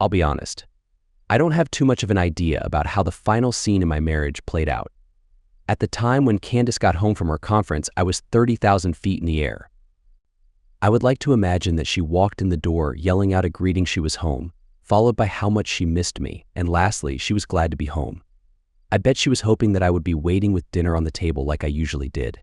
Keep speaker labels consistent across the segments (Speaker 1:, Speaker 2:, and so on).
Speaker 1: I'll be honest. I don't have too much of an idea about how the final scene in my marriage played out. At the time when Candace got home from her conference, I was 30,000 feet in the air. I would like to imagine that she walked in the door yelling out a greeting she was home, followed by how much she missed me, and lastly, she was glad to be home. I bet she was hoping that I would be waiting with dinner on the table like I usually did.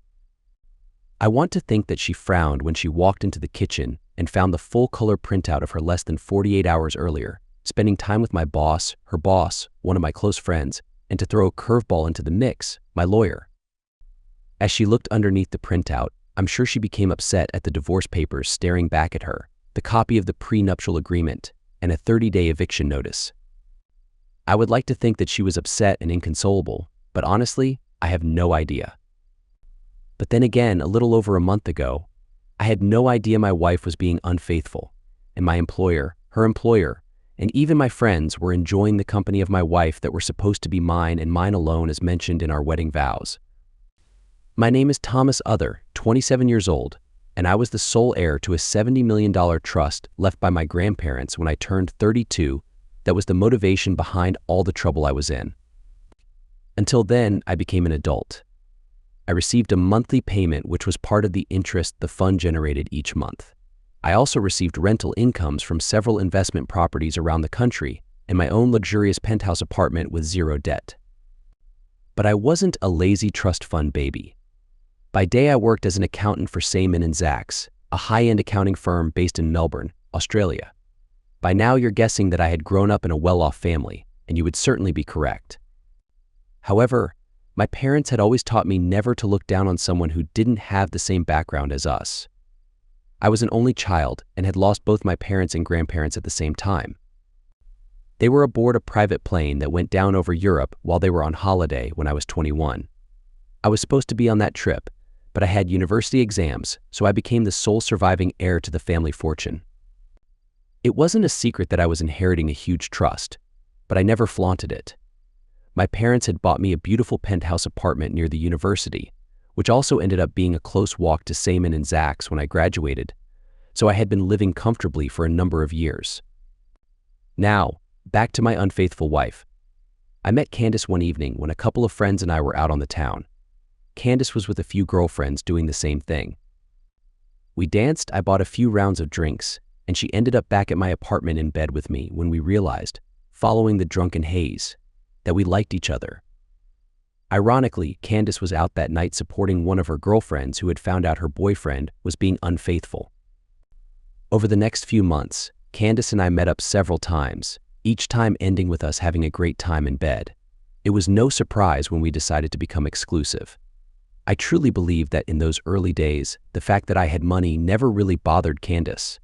Speaker 1: I want to think that she frowned when she walked into the kitchen and found the full-color printout of her less than 48 hours earlier, spending time with my boss, her boss, one of my close friends, and to throw a curveball into the mix, my lawyer. As she looked underneath the printout, I'm sure she became upset at the divorce papers staring back at her, the copy of the prenuptial agreement, and a 30-day eviction notice. I would like to think that she was upset and inconsolable, but honestly, I have no idea. But then again, a little over a month ago, I had no idea my wife was being unfaithful, and my employer, her employer, and even my friends were enjoying the company of my wife that were supposed to be mine and mine alone as mentioned in our wedding vows. My name is Thomas Other, 27 years old, and I was the sole heir to a $70 million trust left by my grandparents when I turned 32 that was the motivation behind all the trouble I was in. Until then, I became an adult. I received a monthly payment which was part of the interest the fund generated each month. I also received rental incomes from several investment properties around the country and my own luxurious penthouse apartment with zero debt. But I wasn't a lazy trust fund baby. By day I worked as an accountant for Sevence & Zachs, a high-end accounting firm based in Melbourne, Australia. By now you're guessing that I had grown up in a well-off family, and you would certainly be correct. However, my parents had always taught me never to look down on someone who didn't have the same background as us. I was an only child and had lost both my parents and grandparents at the same time. They were aboard a private plane that went down over Europe while they were on holiday when I was 21. I was supposed to be on that trip, but I had university exams, so I became the sole surviving heir to the family fortune. It wasn't a secret that I was inheriting a huge trust, but I never flaunted it. My parents had bought me a beautiful penthouse apartment near the university, which also ended up being a close walk to Sevence & Zachs when I graduated, so I had been living comfortably for a number of years. Now, back to my unfaithful wife. I met Candace one evening when a couple of friends and I were out on the town. Candace was with a few girlfriends doing the same thing. We danced, I bought a few rounds of drinks, and she ended up back at my apartment in bed with me when we realized, following the drunken haze, that we liked each other. Ironically, Candace was out that night supporting one of her girlfriends who had found out her boyfriend was being unfaithful. Over the next few months, Candace and I met up several times, each time ending with us having a great time in bed. It was no surprise when we decided to become exclusive. I truly believe that in those early days, the fact that I had money never really bothered Candace.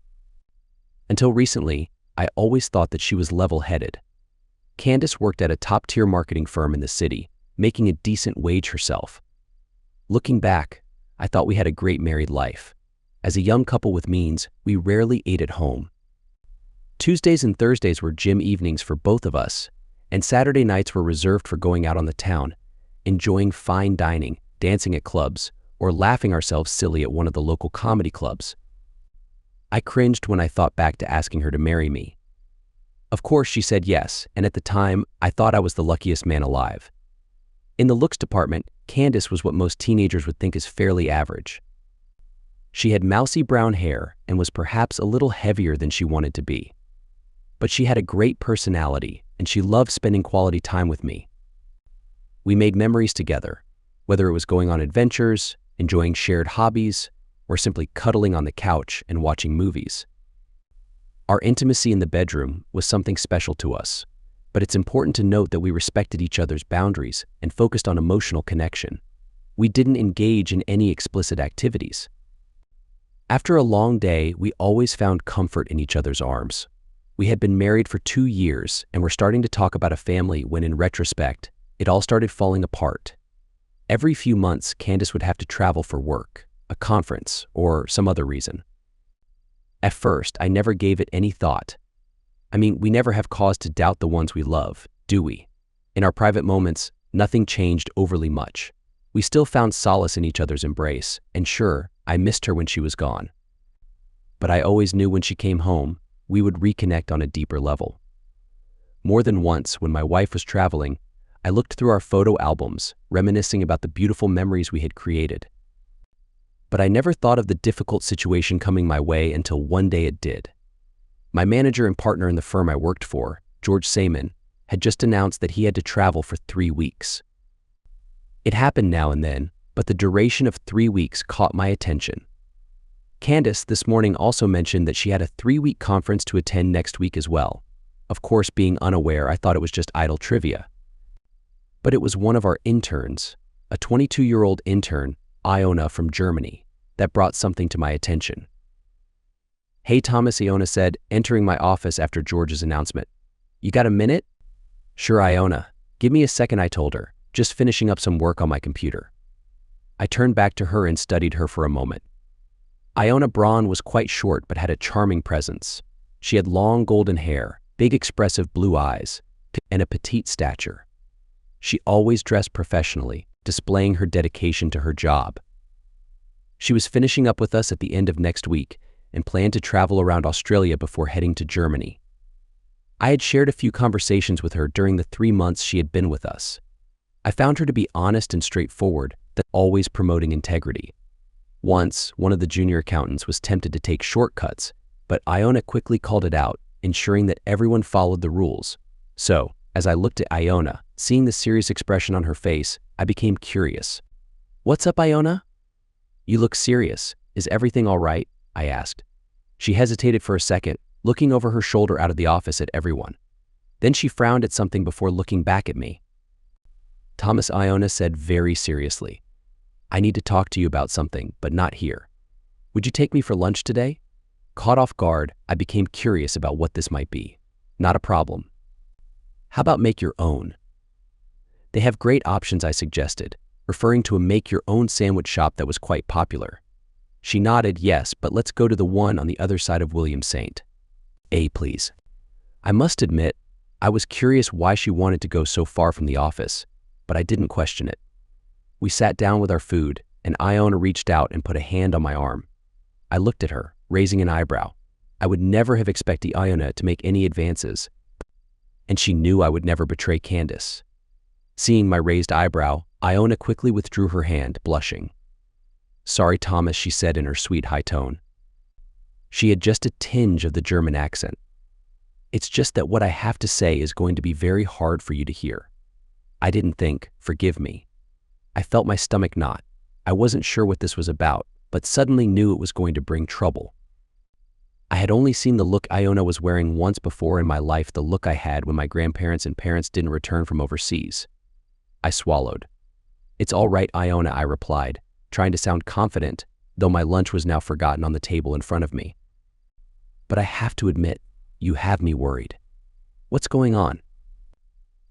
Speaker 1: Until recently, I always thought that she was level-headed. Candace worked at a top-tier marketing firm in the city, making a decent wage herself. Looking back, I thought we had a great married life. As a young couple with means, we rarely ate at home. Tuesdays and Thursdays were gym evenings for both of us, and Saturday nights were reserved for going out on the town, enjoying fine dining, dancing at clubs, or laughing ourselves silly at one of the local comedy clubs. I cringed when I thought back to asking her to marry me. Of course, she said yes, and at the time, I thought I was the luckiest man alive. In the looks department, Candace was what most teenagers would think is fairly average. She had mousy brown hair and was perhaps a little heavier than she wanted to be. But she had a great personality, and she loved spending quality time with me. We made memories together, whether it was going on adventures, enjoying shared hobbies, or simply cuddling on the couch and watching movies. Our intimacy in the bedroom was something special to us, but it's important to note that we respected each other's boundaries and focused on emotional connection. We didn't engage in any explicit activities. After a long day, we always found comfort in each other's arms. We had been married for 2 years and were starting to talk about a family when, in retrospect, it all started falling apart. Every few months, Candace would have to travel for work, a conference, or some other reason. At first, I never gave it any thought. I mean, we never have cause to doubt the ones we love, do we? In our private moments, nothing changed overly much. We still found solace in each other's embrace, and sure, I missed her when she was gone. But I always knew when she came home, we would reconnect on a deeper level. More than once, when my wife was traveling, I looked through our photo albums, reminiscing about the beautiful memories we had created. But I never thought of the difficult situation coming my way until one day it did. My manager and partner in the firm I worked for, George Saman, had just announced that he had to travel for 3 weeks. It happened now and then, but the duration of 3 weeks caught my attention. Candace this morning also mentioned that she had a 3-week conference to attend next week as well. Of course, being unaware, I thought it was just idle trivia. But it was one of our interns, a 22-year-old intern, Iona from Germany, that brought something to my attention. "Hey Thomas," Iona said, entering my office after George's announcement. "You got a minute?" "Sure, Iona. Give me a second," I told her, just finishing up some work on my computer. I turned back to her and studied her for a moment. Iona Braun was quite short but had a charming presence. She had long golden hair, big expressive blue eyes, and a petite stature. She always dressed professionally, displaying her dedication to her job. She was finishing up with us at the end of next week and planned to travel around Australia before heading to Germany. I had shared a few conversations with her during the 3 months she had been with us. I found her to be honest and straightforward, but always promoting integrity. Once, one of the junior accountants was tempted to take shortcuts, but Iona quickly called it out, ensuring that everyone followed the rules. So, as I looked at Iona, seeing the serious expression on her face, I became curious. "What's up, Iona?" "You look serious. Is everything all right?" I asked. She hesitated for a second, looking over her shoulder out of the office at everyone. Then she frowned at something before looking back at me. "Thomas," Iona said very seriously, "I need to talk to you about something, but not here. Would you take me for lunch today?" Caught off guard, I became curious about what this might be. "Not a problem. How about make your own?" "They have great options," I suggested, referring to a make-your-own sandwich shop that was quite popular. She nodded yes, but let's go to the one on the other side of William St. A, please. I must admit, I was curious why she wanted to go so far from the office, but I didn't question it. We sat down with our food, and Iona reached out and put a hand on my arm. I looked at her, raising an eyebrow. I would never have expected Iona to make any advances, and she knew I would never betray Candace. Seeing my raised eyebrow, Iona quickly withdrew her hand, blushing. "Sorry, Thomas," she said in her sweet high tone. She had just a tinge of the German accent. "It's just that what I have to say is going to be very hard for you to hear." I didn't think, "Forgive me." I felt my stomach knot. I wasn't sure what this was about, but suddenly knew it was going to bring trouble. I had only seen the look Iona was wearing once before in my life, the look I had when my grandparents and parents didn't return from overseas. I swallowed. "It's all right, Iona," I replied, trying to sound confident, though my lunch was now forgotten on the table in front of me. "But I have to admit, you have me worried." "What's going on?"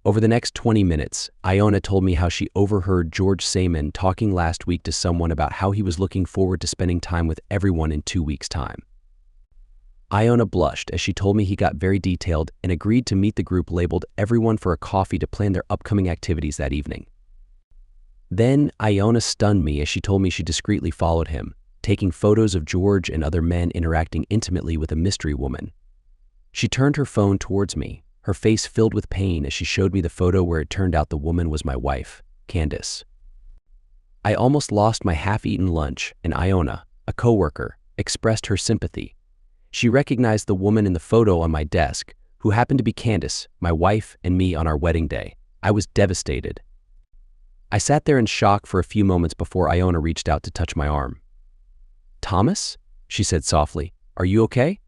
Speaker 1: Over the next 20 minutes, Iona told me how she overheard George Saman talking last week to someone about how he was looking forward to spending time with everyone in 2 weeks' time. Iona blushed as she told me he got very detailed and agreed to meet the group labeled everyone for a coffee to plan their upcoming activities that evening. Then Iona stunned me as she told me she discreetly followed him, taking photos of George and other men interacting intimately with a mystery woman. She turned her phone towards me, her face filled with pain as she showed me the photo where it turned out the woman was my wife, Candace. I almost lost my half-eaten lunch, and Iona, a coworker, expressed her sympathy. She recognized the woman in the photo on my desk, who happened to be Candace, my wife, and me on our wedding day. I was devastated. I sat there in shock for a few moments before Iona reached out to touch my arm. "Thomas?" she said softly. "Are you okay?"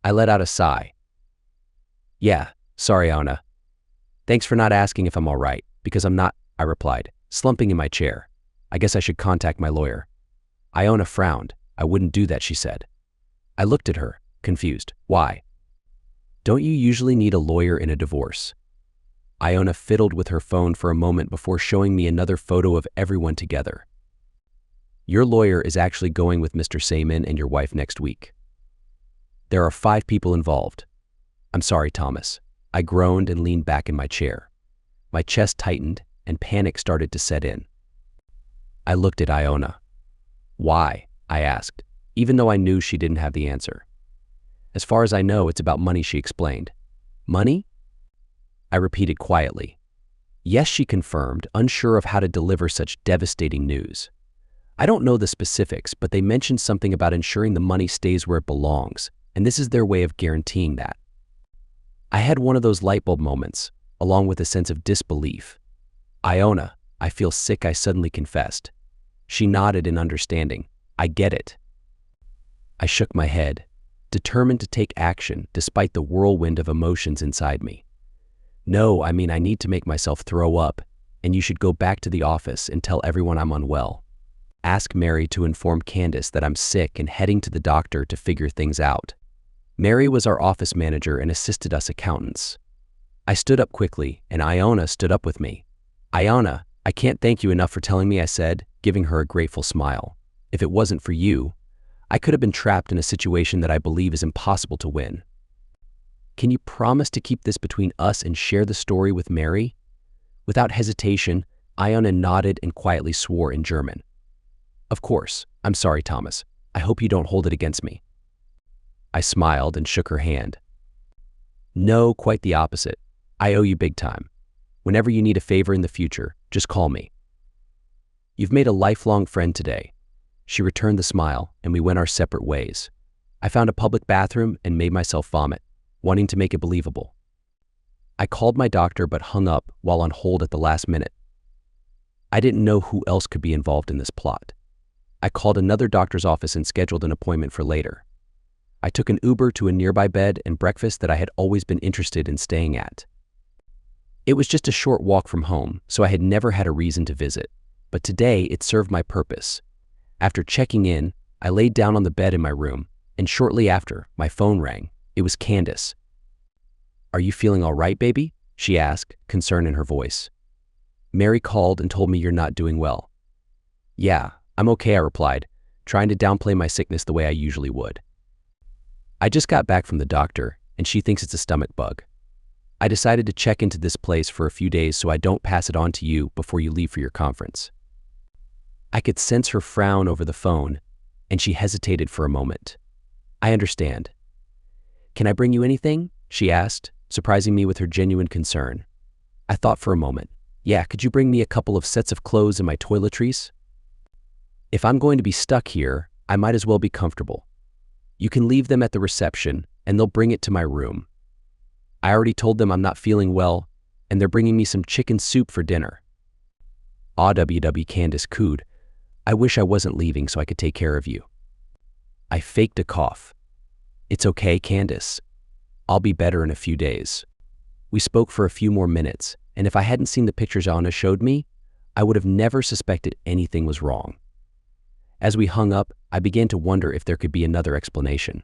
Speaker 1: I let out a sigh. "Yeah, sorry, Iona. Thanks for not asking if I'm all right, because I'm not," I replied, slumping in my chair. "I guess I should contact my lawyer." Iona frowned. "I wouldn't do that," she said. I looked at her, confused. "Why? Don't you usually need a lawyer in a divorce?" Iona fiddled with her phone for a moment before showing me another photo of everyone together. "Your lawyer is actually going with Mr. Saman and your wife next week. There are 5 people involved." "I'm sorry, Thomas." I groaned and leaned back in my chair. My chest tightened and panic started to set in. I looked at Iona. "Why?" I asked, even though I knew she didn't have the answer. "As far as I know, it's about money," she explained. "Money?" I repeated quietly. Yes, she confirmed, unsure of how to deliver such devastating news. I don't know the specifics, but they mentioned something about ensuring the money stays where it belongs, and this is their way of guaranteeing that. I had one of those light bulb moments, along with a sense of disbelief. Iona, I feel sick, I suddenly confessed. She nodded in understanding. I get it. I shook my head, determined to take action despite the whirlwind of emotions inside me. No, I mean I need to make myself throw up, and you should go back to the office and tell everyone I'm unwell. Ask Mary to inform Candace that I'm sick and heading to the doctor to figure things out. Mary was our office manager and assisted us accountants. I stood up quickly, and Iona stood up with me. Iona, I can't thank you enough for telling me, I said, giving her a grateful smile. If it wasn't for you, I could have been trapped in a situation that I believe is impossible to win. Can you promise to keep this between us and share the story with Mary? Without hesitation, Iona nodded and quietly swore in German. Of course. I'm sorry, Thomas. I hope you don't hold it against me. I smiled and shook her hand. No, quite the opposite. I owe you big time. Whenever you need a favor in the future, just call me. You've made a lifelong friend today. She returned the smile, and we went our separate ways. I found a public bathroom and made myself vomit, wanting to make it believable. I called my doctor but hung up while on hold at the last minute. I didn't know who else could be involved in this plot. I called another doctor's office and scheduled an appointment for later. I took an Uber to a nearby bed and breakfast that I had always been interested in staying at. It was just a short walk from home, so I had never had a reason to visit, but today it served my purpose. After checking in, I laid down on the bed in my room, and shortly after, my phone rang. It was Candace. Are you feeling all right, baby? She asked, concern in her voice. Mary called and told me you're not doing well. Yeah, I'm okay, I replied, trying to downplay my sickness the way I usually would. I just got back from the doctor, and she thinks it's a stomach bug. I decided to check into this place for a few days so I don't pass it on to you before you leave for your conference. I could sense her frown over the phone, and she hesitated for a moment. I understand. Can I bring you anything? She asked, surprising me with her genuine concern. I thought for a moment. Yeah, could you bring me a couple of sets of clothes and my toiletries? If I'm going to be stuck here, I might as well be comfortable. You can leave them at the reception, and they'll bring it to my room. I already told them I'm not feeling well, and they're bringing me some chicken soup for dinner. AWW, Candace cooed. I wish I wasn't leaving so I could take care of you. I faked a cough. It's okay, Candace. I'll be better in a few days. We spoke for a few more minutes, and if I hadn't seen the pictures Anna showed me, I would have never suspected anything was wrong. As we hung up, I began to wonder if there could be another explanation.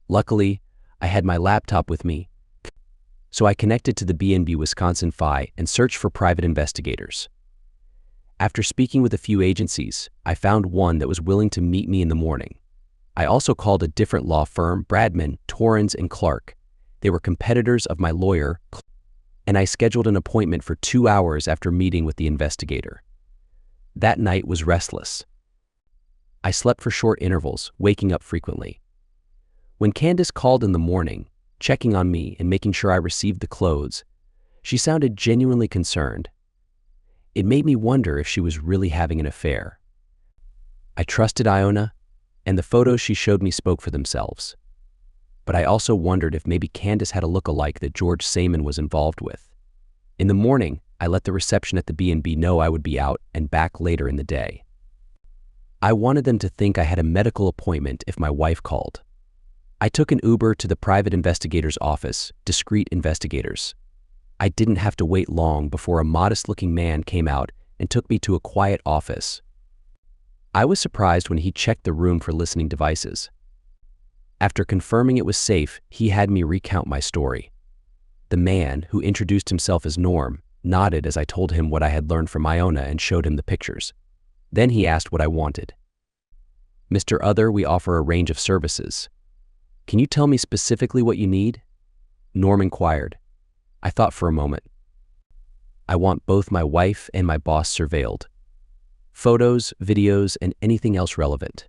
Speaker 1: Luckily, I had my laptop with me, so I connected to the B&B Wisconsin FI and searched for private investigators. After speaking with a few agencies, I found one that was willing to meet me in the morning. I also called a different law firm, Bradman, Torrens & Clark. They were competitors of my lawyer, and I scheduled an appointment for 2 hours after meeting with the investigator. That night was restless. I slept for short intervals, waking up frequently. When Candace called in the morning, checking on me and making sure I received the clothes, she sounded genuinely concerned. It made me wonder if she was really having an affair. I trusted Iona, and the photos she showed me spoke for themselves. But I also wondered if maybe Candace had a look-alike that George Saman was involved with. In the morning, I let the reception at the B&B know I would be out and back later in the day. I wanted them to think I had a medical appointment if my wife called. I took an Uber to the private investigator's office, discreet investigators. I didn't have to wait long before a modest-looking man came out and took me to a quiet office. I was surprised when he checked the room for listening devices. After confirming it was safe, he had me recount my story. The man, who introduced himself as Norm, nodded as I told him what I had learned from Iona and showed him the pictures. Then he asked what I wanted. Mr. Other, we offer a range of services. Can you tell me specifically what you need? Norm inquired. I thought for a moment. I want both my wife and my boss surveilled. Photos, videos, and anything else relevant.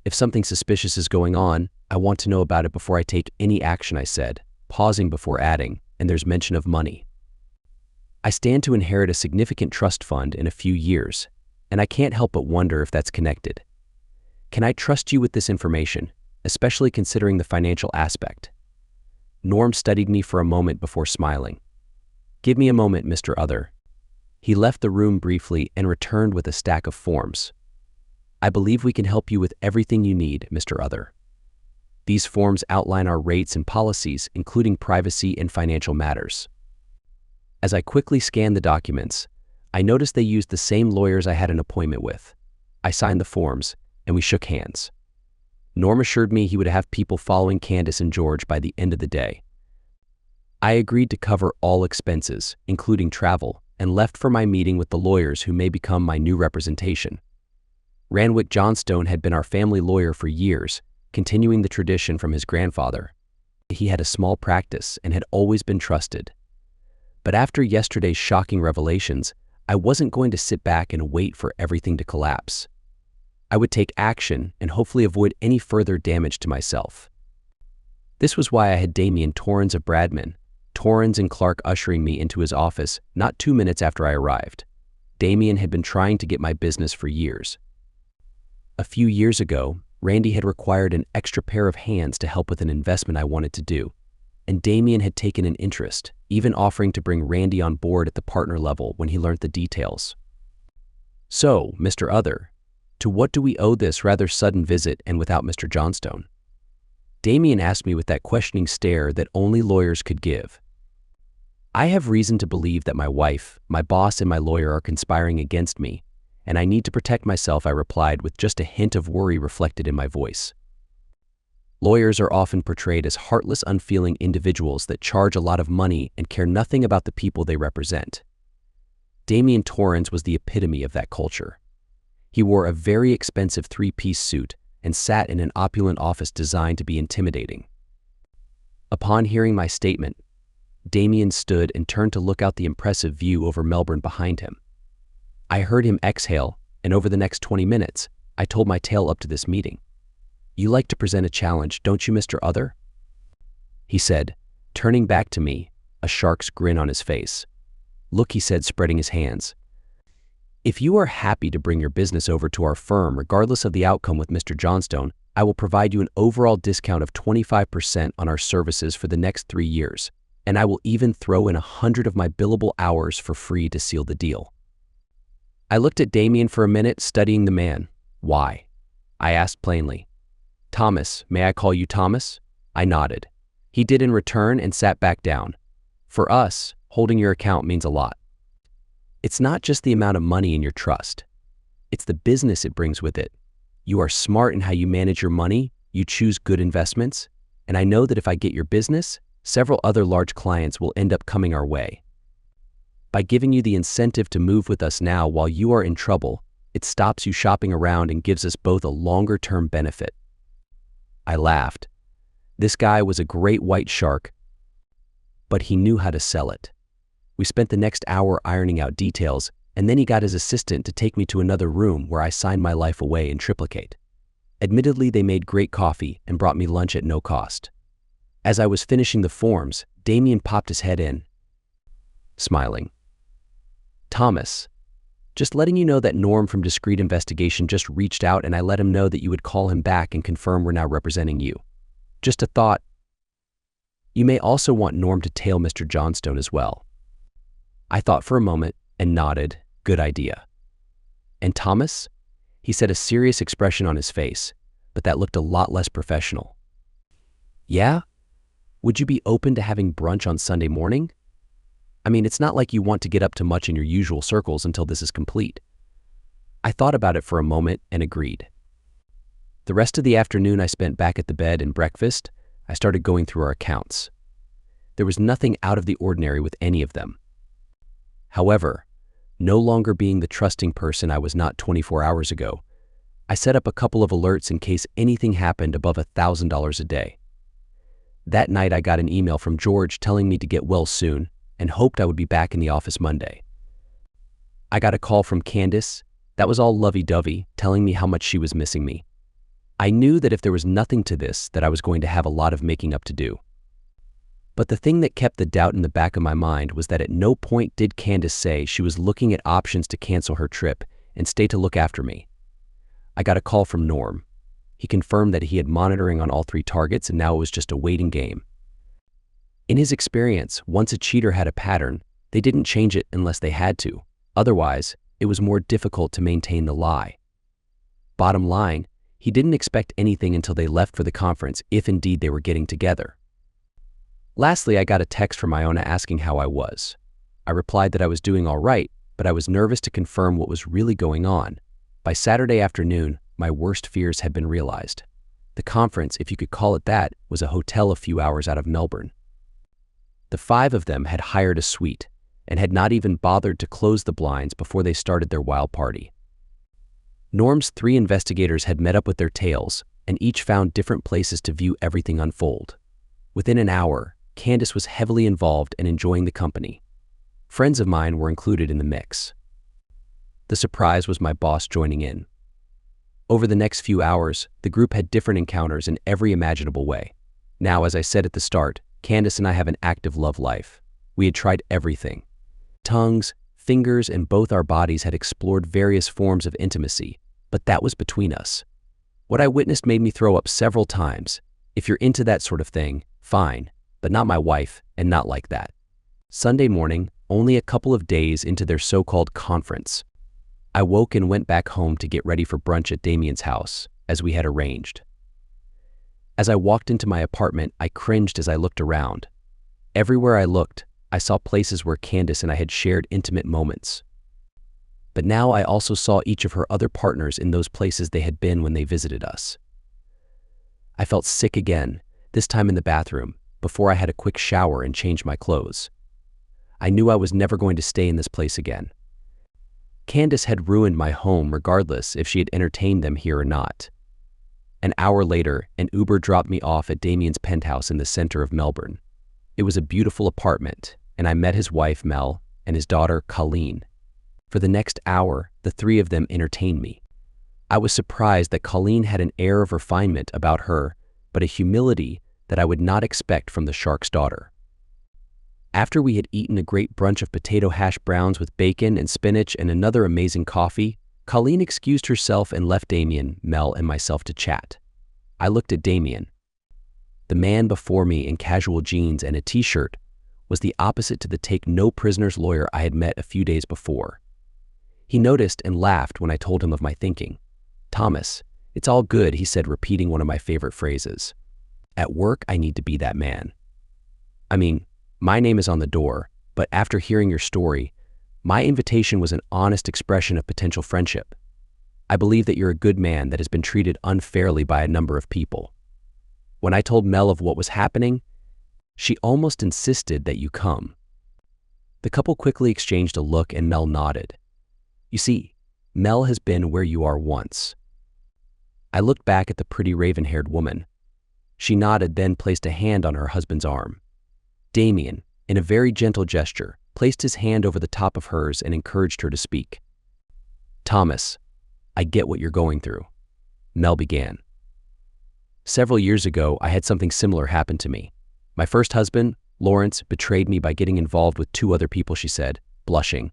Speaker 1: If something suspicious is going on, I want to know about it before I take any action, I said, pausing before adding. and there's mention of money. I stand to inherit a significant trust fund in a few years, and I can't help but wonder if that's connected. Can I trust you with this information, especially considering the financial aspect? Norm studied me for a moment before smiling. Give me a moment, Mr. Other. He left the room briefly and returned with a stack of forms. I believe we can help you with everything you need, Mr. Other. These forms outline our rates and policies, including privacy and financial matters. As I quickly scanned the documents, I noticed they used the same lawyers I had an appointment with. I signed the forms, and we shook hands. Norm assured me he would have people following Candace and George by the end of the day. I agreed to cover all expenses, including travel, and left for my meeting with the lawyers who may become my new representation. Ranwick Johnstone had been our family lawyer for years, continuing the tradition from his grandfather. He had a small practice and had always been trusted. But after yesterday's shocking revelations, I wasn't going to sit back and wait for everything to collapse. I would take action and hopefully avoid any further damage to myself. This was why I had Damien Torrens of Bradman, Torrens and Clark ushering me into his office not 2 minutes after I arrived. Damien had been trying to get my business for years. A few years ago, Randy had required an extra pair of hands to help with an investment I wanted to do, and Damien had taken an interest, even offering to bring Randy on board at the partner level when he learned the details. So, Mr. Other, to what do we owe this rather sudden visit and without Mr. Johnstone? Damien asked me with that questioning stare that only lawyers could give. I have reason to believe that my wife, my boss, and my lawyer are conspiring against me, and I need to protect myself, I replied with just a hint of worry reflected in my voice. Lawyers are often portrayed as heartless, unfeeling individuals that charge a lot of money and care nothing about the people they represent. Damien Torrens was the epitome of that culture. He wore a very expensive 3-piece suit and sat in an opulent office designed to be intimidating. Upon hearing my statement, Damien stood and turned to look out the impressive view over Melbourne behind him. I heard him exhale, and over the next 20 minutes, I told my tale up to this meeting. You like to present a challenge, don't you, Mr. Other? He said, turning back to me, a shark's grin on his face. Look, he said, spreading his hands. If you are happy to bring your business over to our firm regardless of the outcome with Mr. Johnstone, I will provide you an overall discount of 25% on our services for the next 3 years, and I will even throw in 100 of my billable hours for free to seal the deal. I looked at Damien for a minute, studying the man. Why? I asked plainly. Thomas, may I call you Thomas? I nodded. He did in return and sat back down. For us, holding your account means a lot. It's not just the amount of money in your trust. It's the business it brings with it. You are smart in how you manage your money, you choose good investments, and I know that if I get your business, several other large clients will end up coming our way. By giving you the incentive to move with us now while you are in trouble, it stops you shopping around and gives us both a longer-term benefit. I laughed. This guy was a great white shark, but he knew how to sell it. We spent the next hour ironing out details, and then he got his assistant to take me to another room where I signed my life away in triplicate. Admittedly, they made great coffee and brought me lunch at no cost. As I was finishing the forms, Damien popped his head in, smiling. Thomas, just letting you know that Norm from Discreet Investigation just reached out and I let him know that you would call him back and confirm we're now representing you. Just a thought. You may also want Norm to tail Mr. Johnstone as well. I thought for a moment and nodded. Good idea. And Thomas? He said, a serious expression on his face, but that looked a lot less professional. Yeah? Would you be open to having brunch on Sunday morning? I mean, it's not like you want to get up to much in your usual circles until this is complete. I thought about it for a moment and agreed. The rest of the afternoon I spent back at the bed and breakfast, I started going through our accounts. There was nothing out of the ordinary with any of them. However, no longer being the trusting person I was not 24 hours ago, I set up a couple of alerts in case anything happened above $1,000 a day. That night I got an email from George telling me to get well soon and hoped I would be back in the office Monday. I got a call from Candace that was all lovey-dovey, telling me how much she was missing me. I knew that if there was nothing to this, that I was going to have a lot of making up to do. But the thing that kept the doubt in the back of my mind was that at no point did Candace say she was looking at options to cancel her trip and stay to look after me. I got a call from Norm. He confirmed that he had monitoring on all 3 targets and now it was just a waiting game. In his experience, once a cheater had a pattern, they didn't change it unless they had to. Otherwise, it was more difficult to maintain the lie. Bottom line, he didn't expect anything until they left for the conference, if indeed they were getting together. Lastly, I got a text from Iona asking how I was. I replied that I was doing all right, but I was nervous to confirm what was really going on. By Saturday afternoon, my worst fears had been realized. The conference, if you could call it that, was a hotel a few hours out of Melbourne. The 5 of them had hired a suite and had not even bothered to close the blinds before they started their wild party. Norm's 3 investigators had met up with their tails, and each found different places to view everything unfold. Within an hour, Candace was heavily involved and enjoying the company. Friends of mine were included in the mix. The surprise was my boss joining in. Over the next few hours, the group had different encounters in every imaginable way. Now, as I said at the start, Candace and I have an active love life. We had tried everything. Tongues, fingers, and both our bodies had explored various forms of intimacy, but that was between us. What I witnessed made me throw up several times. If you're into that sort of thing, fine, but not my wife, and not like that. Sunday morning, only a couple of days into their so-called conference, I woke and went back home to get ready for brunch at Damien's house, as we had arranged. As I walked into my apartment, I cringed as I looked around. Everywhere I looked, I saw places where Candace and I had shared intimate moments. But now I also saw each of her other partners in those places they had been when they visited us. I felt sick again, this time in the bathroom, before I had a quick shower and changed my clothes. I knew I was never going to stay in this place again. Candace had ruined my home regardless if she had entertained them here or not. An hour later, an Uber dropped me off at Damien's penthouse in the center of Melbourne. It was a beautiful apartment, and I met his wife, Mel, and his daughter, Colleen. For the next hour, the 3 of them entertained me. I was surprised that Colleen had an air of refinement about her, but a humility that I would not expect from the shark's daughter. After we had eaten a great brunch of potato hash browns with bacon and spinach and another amazing coffee, Colleen excused herself and left Damien, Mel, and myself to chat. I looked at Damien. The man before me in casual jeans and a t-shirt was the opposite to the take-no-prisoners lawyer I had met a few days before. He noticed and laughed when I told him of my thinking. "Thomas, it's all good," he said, repeating one of my favorite phrases. "At work, I need to be that man. I mean, my name is on the door, but after hearing your story, my invitation was an honest expression of potential friendship. I believe that you're a good man that has been treated unfairly by a number of people. When I told Mel of what was happening, she almost insisted that you come." The couple quickly exchanged a look and Mel nodded. "You see, Mel has been where you are once." I looked back at the pretty raven-haired woman. She nodded, then placed a hand on her husband's arm. Damien, in a very gentle gesture, placed his hand over the top of hers and encouraged her to speak. "Thomas, I get what you're going through," Mel began. "Several years ago, I had something similar happen to me. My first husband, Lawrence, betrayed me by getting involved with 2 other people," she said, blushing.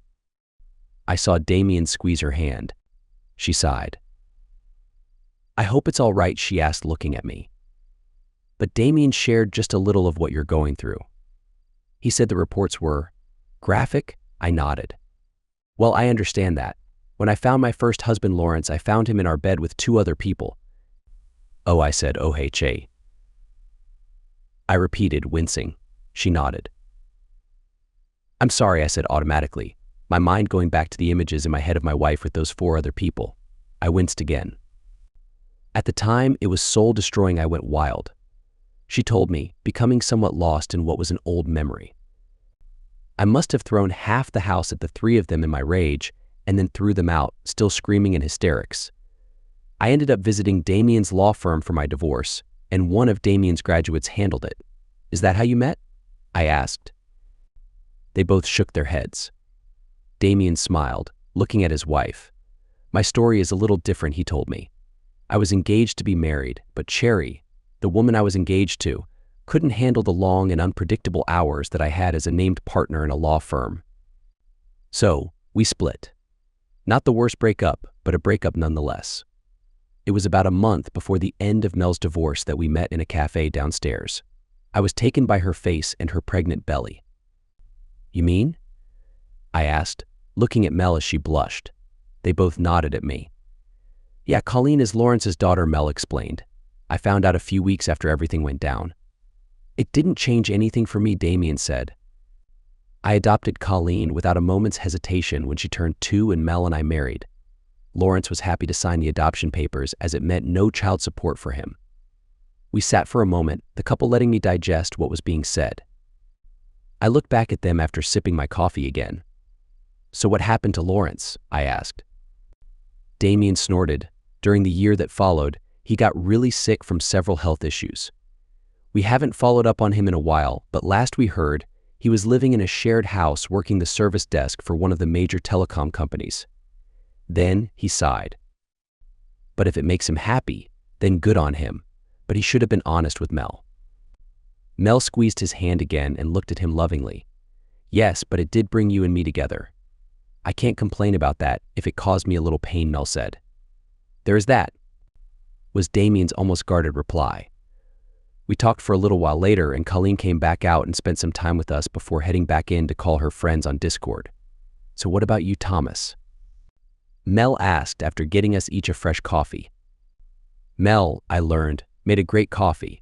Speaker 1: I saw Damien squeeze her hand. She sighed. "I hope it's all right," she asked, looking at me. "But Damien shared just a little of what you're going through. He said the reports were graphic." I nodded. "Well, I understand that. When I found my first husband, Lawrence, I found him in our bed with 2 other people." "Oh," I said, "OHA." I repeated, wincing. She nodded. "I'm sorry," I said automatically, my mind going back to the images in my head of my wife with those 4 other people. I winced again. At the time, it was soul-destroying. I went wild. She told me, becoming somewhat lost in what was an old memory. I must have thrown half the house at the 3 of them in my rage, and then threw them out, still screaming in hysterics. I ended up visiting Damien's law firm for my divorce, and one of Damien's graduates handled it. "Is that how you met?" I asked. They both shook their heads. Damien smiled, looking at his wife. "My story is a little different," he told me. "I was engaged to be married, but Cherry, the woman I was engaged to, couldn't handle the long and unpredictable hours that I had as a named partner in a law firm. So, we split. Not the worst breakup, but a breakup nonetheless. It was about a month before the end of Mel's divorce that we met in a cafe downstairs. I was taken by her face and her pregnant belly. "You mean?" I asked, looking at Mel as she blushed. They both nodded at me. "Yeah, Colleen is Lawrence's daughter," Mel explained. "I found out a few weeks after everything went down." "It didn't change anything for me," Damien said. "I adopted Colleen without a moment's hesitation when she turned 2 and Mel and I married. Lawrence was happy to sign the adoption papers as it meant no child support for him." We sat for a moment, the couple letting me digest what was being said. I looked back at them after sipping my coffee again. "So what happened to Lawrence?" I asked. Damien snorted. During the year that followed, he got really sick from several health issues. We haven't followed up on him in a while, but last we heard, he was living in a shared house working the service desk for one of the major telecom companies. Then he sighed. "But if it makes him happy, then good on him. But he should have been honest with Mel." Mel squeezed his hand again and looked at him lovingly. "Yes, but it did bring you and me together." "I can't complain about that if it caused me a little pain," Mel said. "There is that," was Damien's almost guarded reply. We talked for a little while later, and Colleen came back out and spent some time with us before heading back in to call her friends on Discord. "So what about you, Thomas?" Mel asked after getting us each a fresh coffee. Mel, I learned, made a great coffee.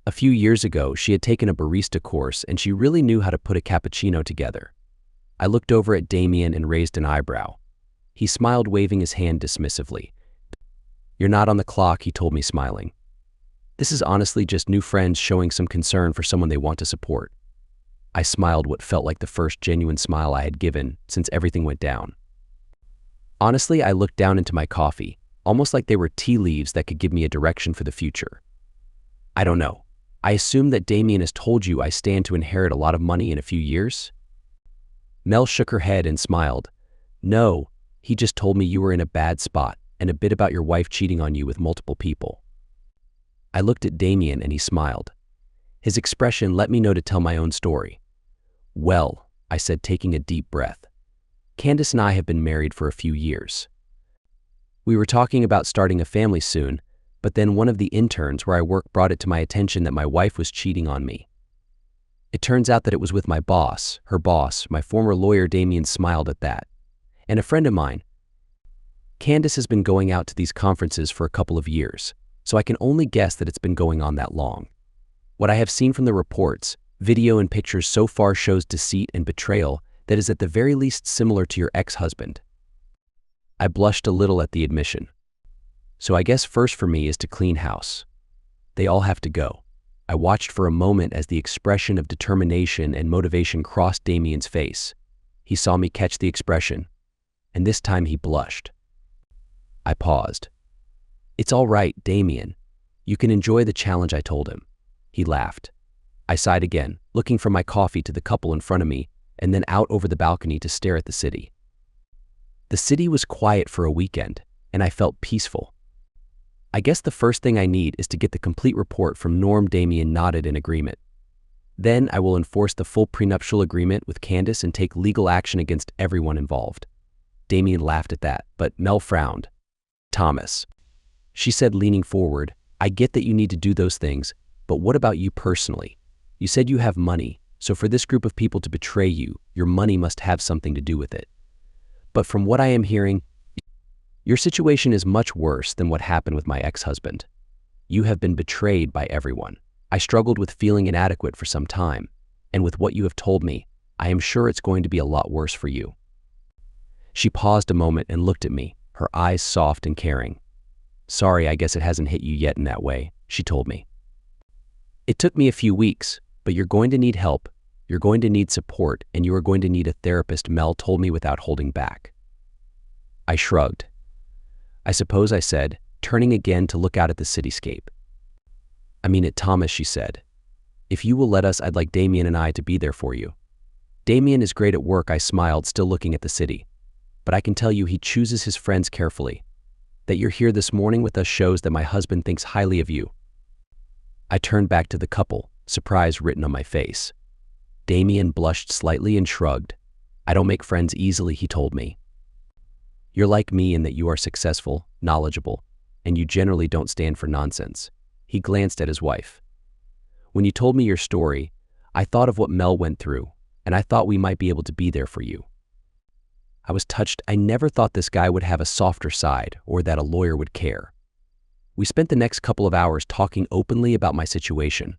Speaker 1: A few years ago, she had taken a barista course and she really knew how to put a cappuccino together. I looked over at Damien and raised an eyebrow. He smiled, waving his hand dismissively. "You're not on the clock," he told me, smiling. "This is honestly just new friends showing some concern for someone they want to support." I smiled, what felt like the first genuine smile I had given since everything went down. Honestly, I looked down into my coffee, almost like they were tea leaves that could give me a direction for the future. "I don't know. I assume that Damien has told you I stand to inherit a lot of money in a few years?" Mel shook her head and smiled. "No, he just told me you were in a bad spot and a bit about your wife cheating on you with multiple people." I looked at Damien and he smiled. His expression let me know to tell my own story. "Well," I said, taking a deep breath, "Candace and I have been married for a few years. We were talking about starting a family soon, but then one of the interns where I work brought it to my attention that my wife was cheating on me. It turns out that it was with my boss, her boss, my former lawyer." Damien smiled at that. "And a friend of mine. Candace has been going out to these conferences for a couple of years, so I can only guess that it's been going on that long. What I have seen from the reports, video and pictures so far shows deceit and betrayal that is at the very least similar to your ex-husband." I blushed a little at the admission. "So I guess first for me is to clean house. They all have to go." I watched for a moment as the expression of determination and motivation crossed Damien's face. He saw me catch the expression, and this time he blushed. I paused. "It's all right, Damien. You can enjoy the challenge," I told him. He laughed. I sighed again, looking from my coffee to the couple in front of me, and then out over the balcony to stare at the city. The city was quiet for a weekend, and I felt peaceful. "I guess the first thing I need is to get the complete report from Norm." Damien nodded in agreement. "Then I will enforce the full prenuptial agreement with Candace and take legal action against everyone involved." Damien laughed at that, but Mel frowned. "Thomas," she said, leaning forward, "I get that you need to do those things, but what about you personally? You said you have money, so for this group of people to betray you, your money must have something to do with it. But from what I am hearing, your situation is much worse than what happened with my ex-husband. You have been betrayed by everyone. I struggled with feeling inadequate for some time, and with what you have told me, I am sure it's going to be a lot worse for you." She paused a moment and looked at me, her eyes soft and caring. "Sorry, I guess it hasn't hit you yet in that way," she told me. "It took me a few weeks, but you're going to need help, you're going to need support, and you are going to need a therapist," Mel told me without holding back. I shrugged. "I suppose," I said, turning again to look out at the cityscape. "I mean it, Thomas," she said. "If you will let us, I'd like Damien and I to be there for you." "Damien is great at work," I smiled, still looking at the city. "But I can tell you he chooses his friends carefully. That you're here this morning with us shows that my husband thinks highly of you." I turned back to the couple, surprise written on my face. Damien blushed slightly and shrugged. "I don't make friends easily," he told me. "You're like me in that you are successful, knowledgeable, and you generally don't stand for nonsense." He glanced at his wife. "When you told me your story, I thought of what Mel went through, and I thought we might be able to be there for you." I was touched. I never thought this guy would have a softer side or that a lawyer would care. We spent the next couple of hours talking openly about my situation.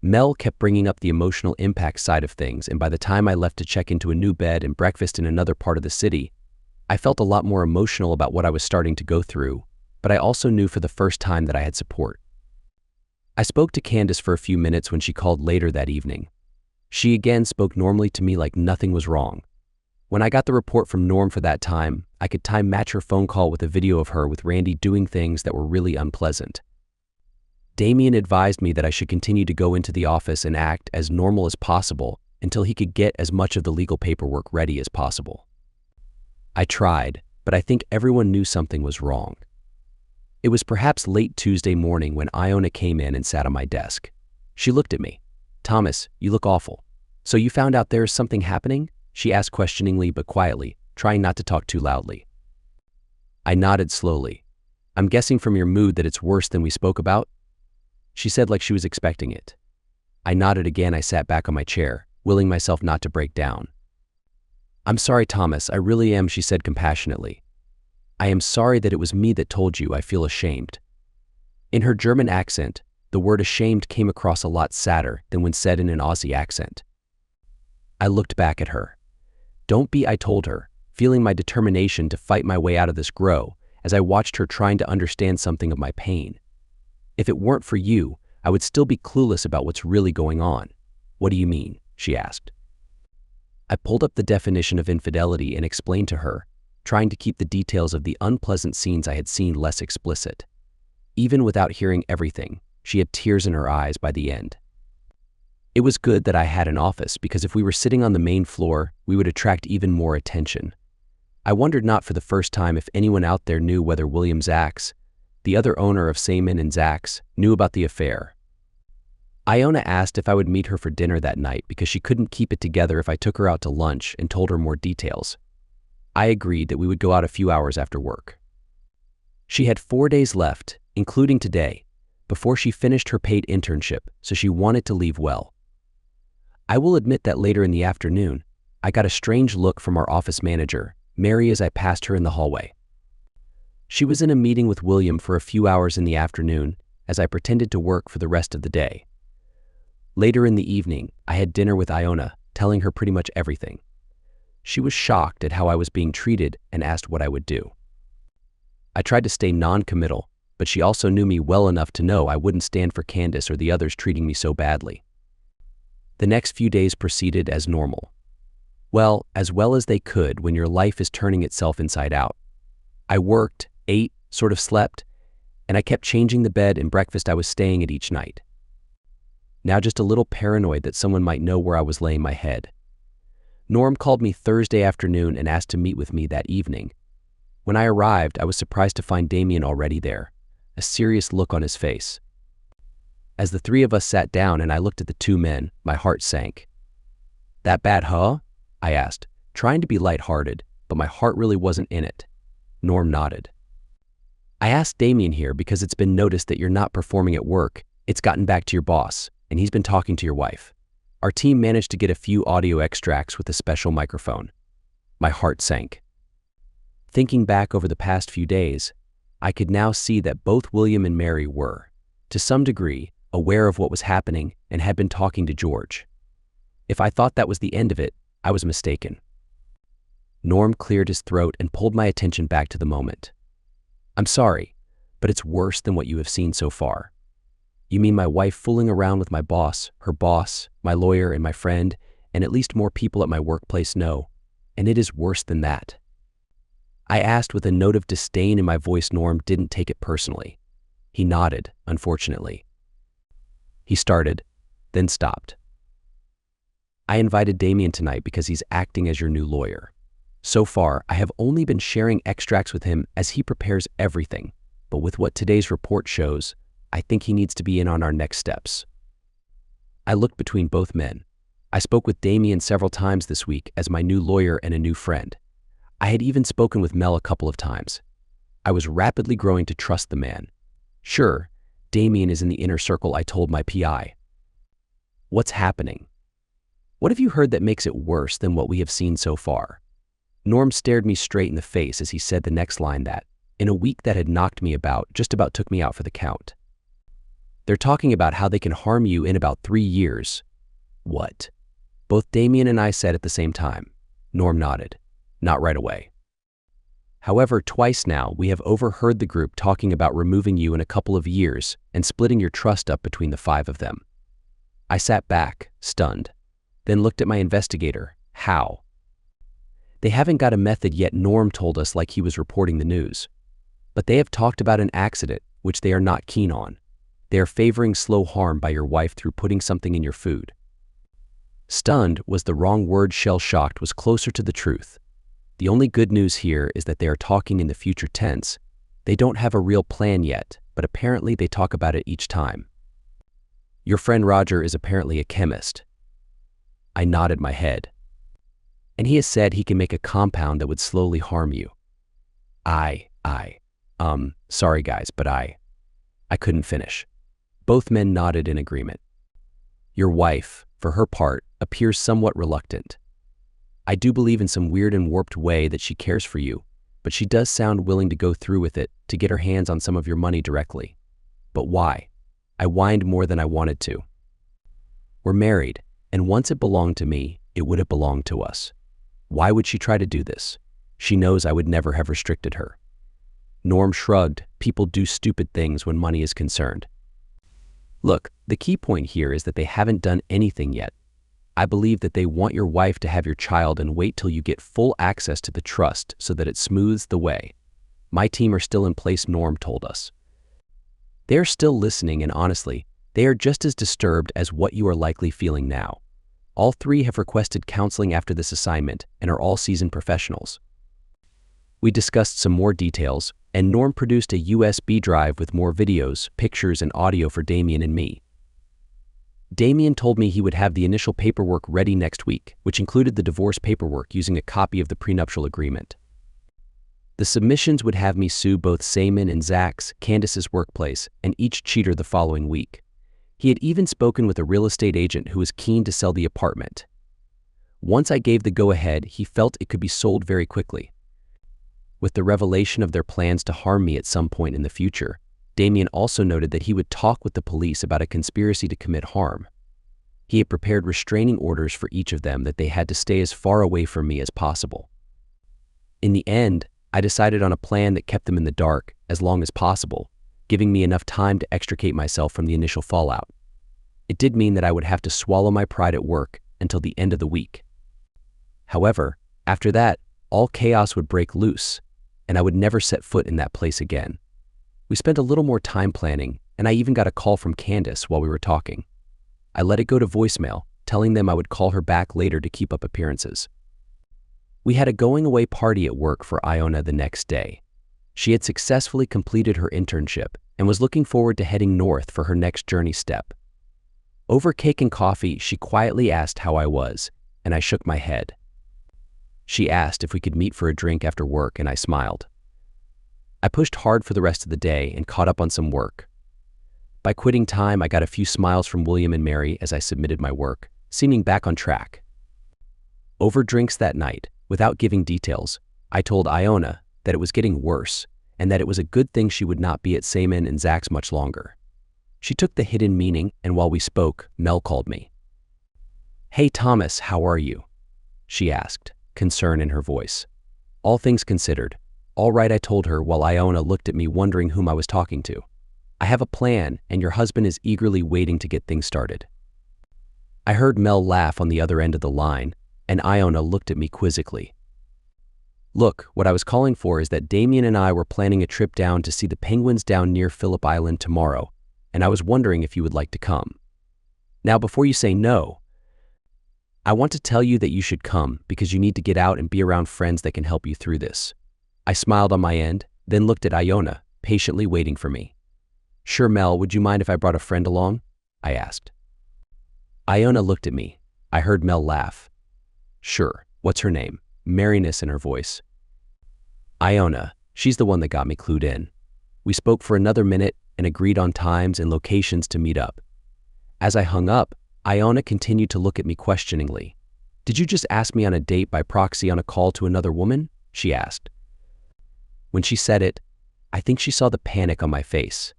Speaker 1: Mel kept bringing up the emotional impact side of things, and by the time I left to check into a new bed and breakfast in another part of the city, I felt a lot more emotional about what I was starting to go through, but I also knew for the first time that I had support. I spoke to Candace for a few minutes when she called later that evening. She again spoke normally to me like nothing was wrong. When I got the report from Norm for that time, I could time match her phone call with a video of her with Randy doing things that were really unpleasant. Damien advised me that I should continue to go into the office and act as normal as possible until he could get as much of the legal paperwork ready as possible. I tried, but I think everyone knew something was wrong. It was perhaps late Tuesday morning when Iona came in and sat on my desk. She looked at me. "Thomas, you look awful. So you found out there's something happening?" She asked questioningly but quietly, trying not to talk too loudly. I nodded slowly. "I'm guessing from your mood that it's worse than we spoke about?" She said like she was expecting it. I nodded again. I sat back on my chair, willing myself not to break down. "I'm sorry, Thomas, I really am," she said compassionately. "I am sorry that it was me that told you. I feel ashamed." In her German accent, the word ashamed came across a lot sadder than when said in an Aussie accent. I looked back at her. "Don't be," I told her, feeling my determination to fight my way out of this grow as I watched her trying to understand something of my pain. "If it weren't for you, I would still be clueless about what's really going on." "What do you mean?" she asked. I pulled up the definition of infidelity and explained to her, trying to keep the details of the unpleasant scenes I had seen less explicit. Even without hearing everything, she had tears in her eyes by the end. It was good that I had an office because if we were sitting on the main floor, we would attract even more attention. I wondered not for the first time if anyone out there knew whether William Zaks, the other owner of Seaman and Zaks, knew about the affair. Iona asked if I would meet her for dinner that night because she couldn't keep it together if I took her out to lunch and told her more details. I agreed that we would go out a few hours after work. She had 4 days left, including today, before she finished her paid internship, so she wanted to leave well. I will admit that later in the afternoon, I got a strange look from our office manager, Mary, as I passed her in the hallway. She was in a meeting with William for a few hours in the afternoon as I pretended to work for the rest of the day. Later in the evening, I had dinner with Iona, telling her pretty much everything. She was shocked at how I was being treated and asked what I would do. I tried to stay non-committal, but she also knew me well enough to know I wouldn't stand for Candace or the others treating me so badly. The next few days proceeded as normal. Well as they could when your life is turning itself inside out. I worked, ate, sort of slept, and I kept changing the bed and breakfast I was staying at each night. Now just a little paranoid that someone might know where I was laying my head. Norm called me Thursday afternoon and asked to meet with me that evening. When I arrived, I was surprised to find Damien already there, a serious look on his face. As the three of us sat down and I looked at the two men, my heart sank. "That bad, huh?" I asked, trying to be lighthearted, but my heart really wasn't in it. Norm nodded. "I asked Damien here because it's been noticed that you're not performing at work. It's gotten back to your boss, and he's been talking to your wife. Our team managed to get a few audio extracts with a special microphone." My heart sank. Thinking back over the past few days, I could now see that both William and Mary were, to some degree, aware of what was happening and had been talking to George. If I thought that was the end of it, I was mistaken. Norm cleared his throat and pulled my attention back to the moment. "I'm sorry, but it's worse than what you have seen so far. You mean my wife fooling around with my boss, her boss, my lawyer, and my friend, and at least more people at my workplace know, and it is worse than that." I asked with a note of disdain in my voice. Norm didn't take it personally. He nodded, unfortunately. He started, then stopped. "I invited Damien tonight because he's acting as your new lawyer. So far, I have only been sharing extracts with him as he prepares everything, but with what today's report shows, I think he needs to be in on our next steps." I looked between both men. I spoke with Damien several times this week as my new lawyer and a new friend. I had even spoken with Mel a couple of times. I was rapidly growing to trust the man. Sure, Damien is in the inner circle, I told my PI. What's happening? What have you heard that makes it worse than what we have seen so far? Norm stared me straight in the face as he said the next line that, in a week that had knocked me about, just about took me out for the count. They're talking about how they can harm you in about 3 years. What? Both Damien and I said at the same time. Norm nodded. Not right away. However, twice now we have overheard the group talking about removing you in a couple of years and splitting your trust up between the 5 of them. I sat back, stunned, then looked at my investigator. How? They haven't got a method yet, Norm told us like he was reporting the news. But they have talked about an accident, which they are not keen on. They are favoring slow harm by your wife through putting something in your food. Stunned was the wrong word, shell-shocked was closer to the truth. The only good news here is that they are talking in the future tense. They don't have a real plan yet, but apparently they talk about it each time. Your friend Roger is apparently a chemist. I nodded my head. And he has said he can make a compound that would slowly harm you. Sorry guys, but I couldn't finish. Both men nodded in agreement. Your wife, for her part, appears somewhat reluctant. I do believe in some weird and warped way that she cares for you, but she does sound willing to go through with it to get her hands on some of your money directly. But why? I whined more than I wanted to. We're married, and once it belonged to me, it would have belonged to us. Why would she try to do this? She knows I would never have restricted her. Norm shrugged. People do stupid things when money is concerned. Look, the key point here is that they haven't done anything yet. I believe that they want your wife to have your child and wait till you get full access to the trust so that it smooths the way. My team are still in place, Norm told us. They are still listening, and honestly, they are just as disturbed as what you are likely feeling now. All 3 have requested counseling after this assignment and are all seasoned professionals. We discussed some more details, and Norm produced a USB drive with more videos, pictures, and audio for Damien and me. Damien told me he would have the initial paperwork ready next week, which included the divorce paperwork using a copy of the prenuptial agreement. The submissions would have me sue both Seaman and Zach's, Candace's workplace, and each cheater the following week. He had even spoken with a real estate agent who was keen to sell the apartment. Once I gave the go-ahead, he felt it could be sold very quickly. With the revelation of their plans to harm me at some point in the future, Damien also noted that he would talk with the police about a conspiracy to commit harm. He had prepared restraining orders for each of them that they had to stay as far away from me as possible. In the end, I decided on a plan that kept them in the dark as long as possible, giving me enough time to extricate myself from the initial fallout. It did mean that I would have to swallow my pride at work until the end of the week. However, after that, all chaos would break loose, and I would never set foot in that place again. We spent a little more time planning, and I even got a call from Candace while we were talking. I let it go to voicemail, telling them I would call her back later to keep up appearances. We had a going-away party at work for Iona the next day. She had successfully completed her internship and was looking forward to heading north for her next journey step. Over cake and coffee, she quietly asked how I was, and I shook my head. She asked if we could meet for a drink after work, and I smiled. I pushed hard for the rest of the day and caught up on some work. By quitting time, I got a few smiles from William and Mary as I submitted my work, seeming back on track. Over drinks that night, without giving details, I told Iona that it was getting worse and that it was a good thing she would not be at Seaman and Zach's much longer. She took the hidden meaning, and while we spoke, Mel called me. "Hey Thomas, how are you?" she asked, concern in her voice. All things considered, all right, I told her while Iona looked at me wondering whom I was talking to. I have a plan, and your husband is eagerly waiting to get things started. I heard Mel laugh on the other end of the line, and Iona looked at me quizzically. Look, what I was calling for is that Damien and I were planning a trip down to see the penguins down near Phillip Island tomorrow, and I was wondering if you would like to come. Now, before you say no, I want to tell you that you should come because you need to get out and be around friends that can help you through this. I smiled on my end, then looked at Iona, patiently waiting for me. Sure, Mel, would you mind if I brought a friend along? I asked. Iona looked at me. I heard Mel laugh. Sure, what's her name? Merriness in her voice. Iona, she's the one that got me clued in. We spoke for another minute and agreed on times and locations to meet up. As I hung up, Iona continued to look at me questioningly. Did you just ask me on a date by proxy on a call to another woman? She asked. When she said it, I think she saw the panic on my face.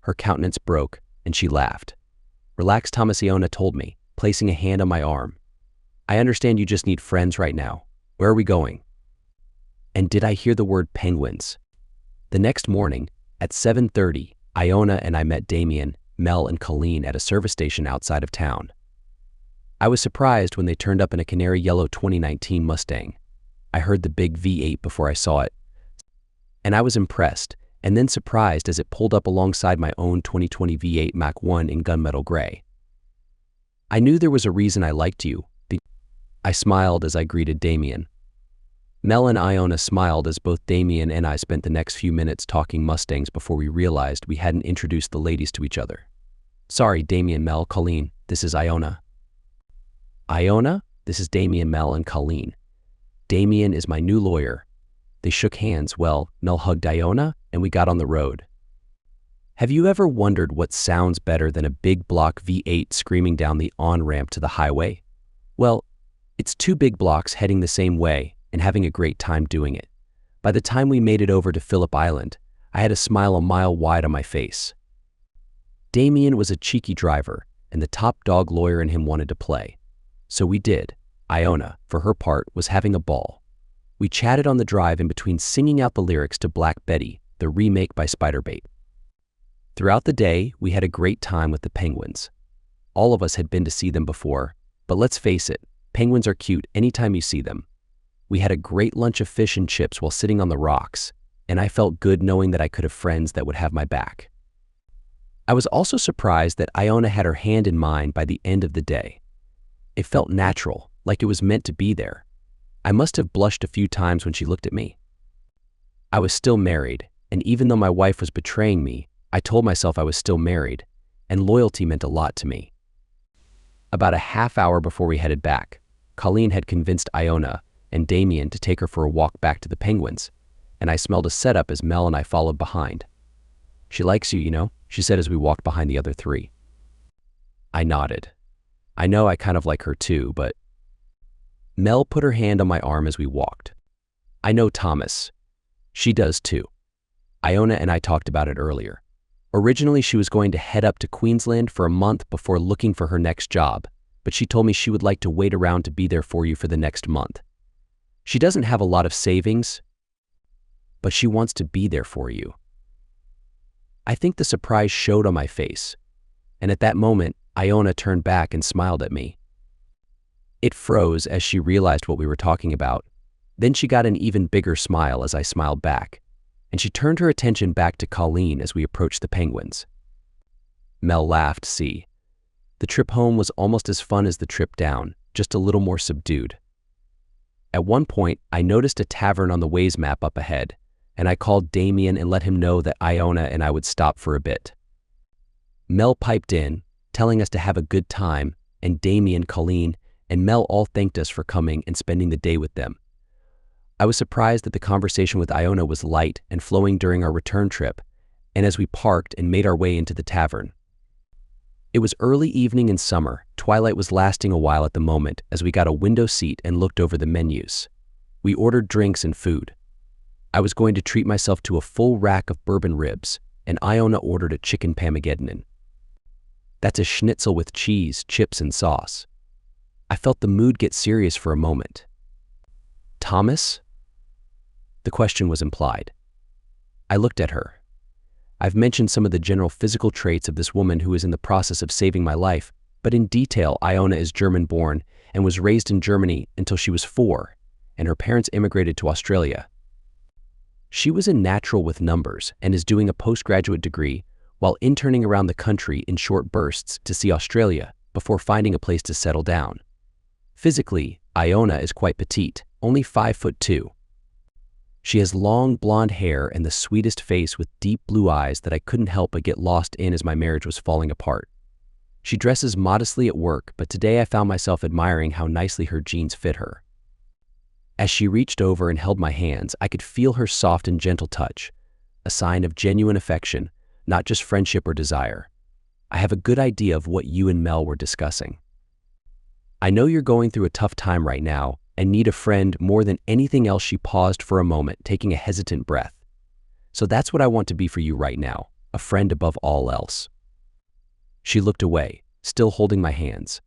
Speaker 1: Her countenance broke, and she laughed. Relax, Thomas, Iona told me, placing a hand on my arm. I understand you just need friends right now. Where are we going? And did I hear the word penguins? The next morning, at 7:30, Iona and I met Damien, Mel, and Colleen at a service station outside of town. I was surprised when they turned up in a canary yellow 2019 Mustang. I heard the big V8 before I saw it, and I was impressed, and then surprised as it pulled up alongside my own 2020 V8 Mach 1 in gunmetal gray. I knew there was a reason I liked you. I smiled as I greeted Damien. Mel and Iona smiled as both Damien and I spent the next few minutes talking Mustangs before we realized we hadn't introduced the ladies to each other. Sorry, Damien, Mel, Colleen, this is Iona. Iona, this is Damien, Mel, and Colleen. Damien is my new lawyer. They shook hands. Well, Mel hugged Iona, and we got on the road. Have you ever wondered what sounds better than a big block V8 screaming down the on-ramp to the highway? Well, it's two big blocks heading the same way and having a great time doing it. By the time we made it over to Phillip Island, I had a smile a mile wide on my face. Damien was a cheeky driver, and the top dog lawyer in him wanted to play. So we did. Iona, for her part, was having a ball. We chatted on the drive in between singing out the lyrics to Black Betty, the remake by Spiderbait. Throughout the day, we had a great time with the penguins. All of us had been to see them before, but let's face it, penguins are cute anytime you see them. We had a great lunch of fish and chips while sitting on the rocks, and I felt good knowing that I could have friends that would have my back. I was also surprised that Iona had her hand in mine by the end of the day. It felt natural, like it was meant to be there. I must have blushed a few times when she looked at me. I was still married, and even though my wife was betraying me, I told myself I was still married, and loyalty meant a lot to me. About a half hour before we headed back, Colleen had convinced Iona and Damien to take her for a walk back to the penguins, and I smelled a setup as Mel and I followed behind. She likes you, you know, she said as we walked behind the other three. I nodded. I know I kind of like her too, but... Mel put her hand on my arm as we walked. I know Thomas. She does too. Iona and I talked about it earlier. Originally, she was going to head up to Queensland for a month before looking for her next job, but she told me she would like to wait around to be there for you for the next month. She doesn't have a lot of savings, but she wants to be there for you. I think the surprise showed on my face, and at that moment, Iona turned back and smiled at me. It froze as she realized what we were talking about. Then she got an even bigger smile as I smiled back, and she turned her attention back to Colleen as we approached the penguins. Mel laughed. See, the trip home was almost as fun as the trip down, just a little more subdued. At one point, I noticed a tavern on the Waze map up ahead, and I called Damien and let him know that Iona and I would stop for a bit. Mel piped in, telling us to have a good time, and Damien, Colleen, and Mel all thanked us for coming and spending the day with them. I was surprised that the conversation with Iona was light and flowing during our return trip, and as we parked and made our way into the tavern. It was early evening in summer. Twilight was lasting a while at the moment as we got a window seat and looked over the menus. We ordered drinks and food. I was going to treat myself to a full rack of bourbon ribs, and Iona ordered a chicken parmigianin. That's a schnitzel with cheese, chips, and sauce. I felt the mood get serious for a moment. Thomas? The question was implied. I looked at her. I've mentioned some of the general physical traits of this woman who is in the process of saving my life, but in detail, Iona is German-born and was raised in Germany until she was 4, and her parents immigrated to Australia. She was a natural with numbers and is doing a postgraduate degree while interning around the country in short bursts to see Australia before finding a place to settle down. Physically, Iona is quite petite, only 5'2". She has long blonde hair and the sweetest face with deep blue eyes that I couldn't help but get lost in as my marriage was falling apart. She dresses modestly at work, but today I found myself admiring how nicely her jeans fit her. As she reached over and held my hands, I could feel her soft and gentle touch, a sign of genuine affection, not just friendship or desire. I have a good idea of what you and Mel were discussing. I know you're going through a tough time right now and need a friend more than anything else. She paused for a moment, taking a hesitant breath. So that's what I want to be for you right now, a friend above all else. She looked away, still holding my hands.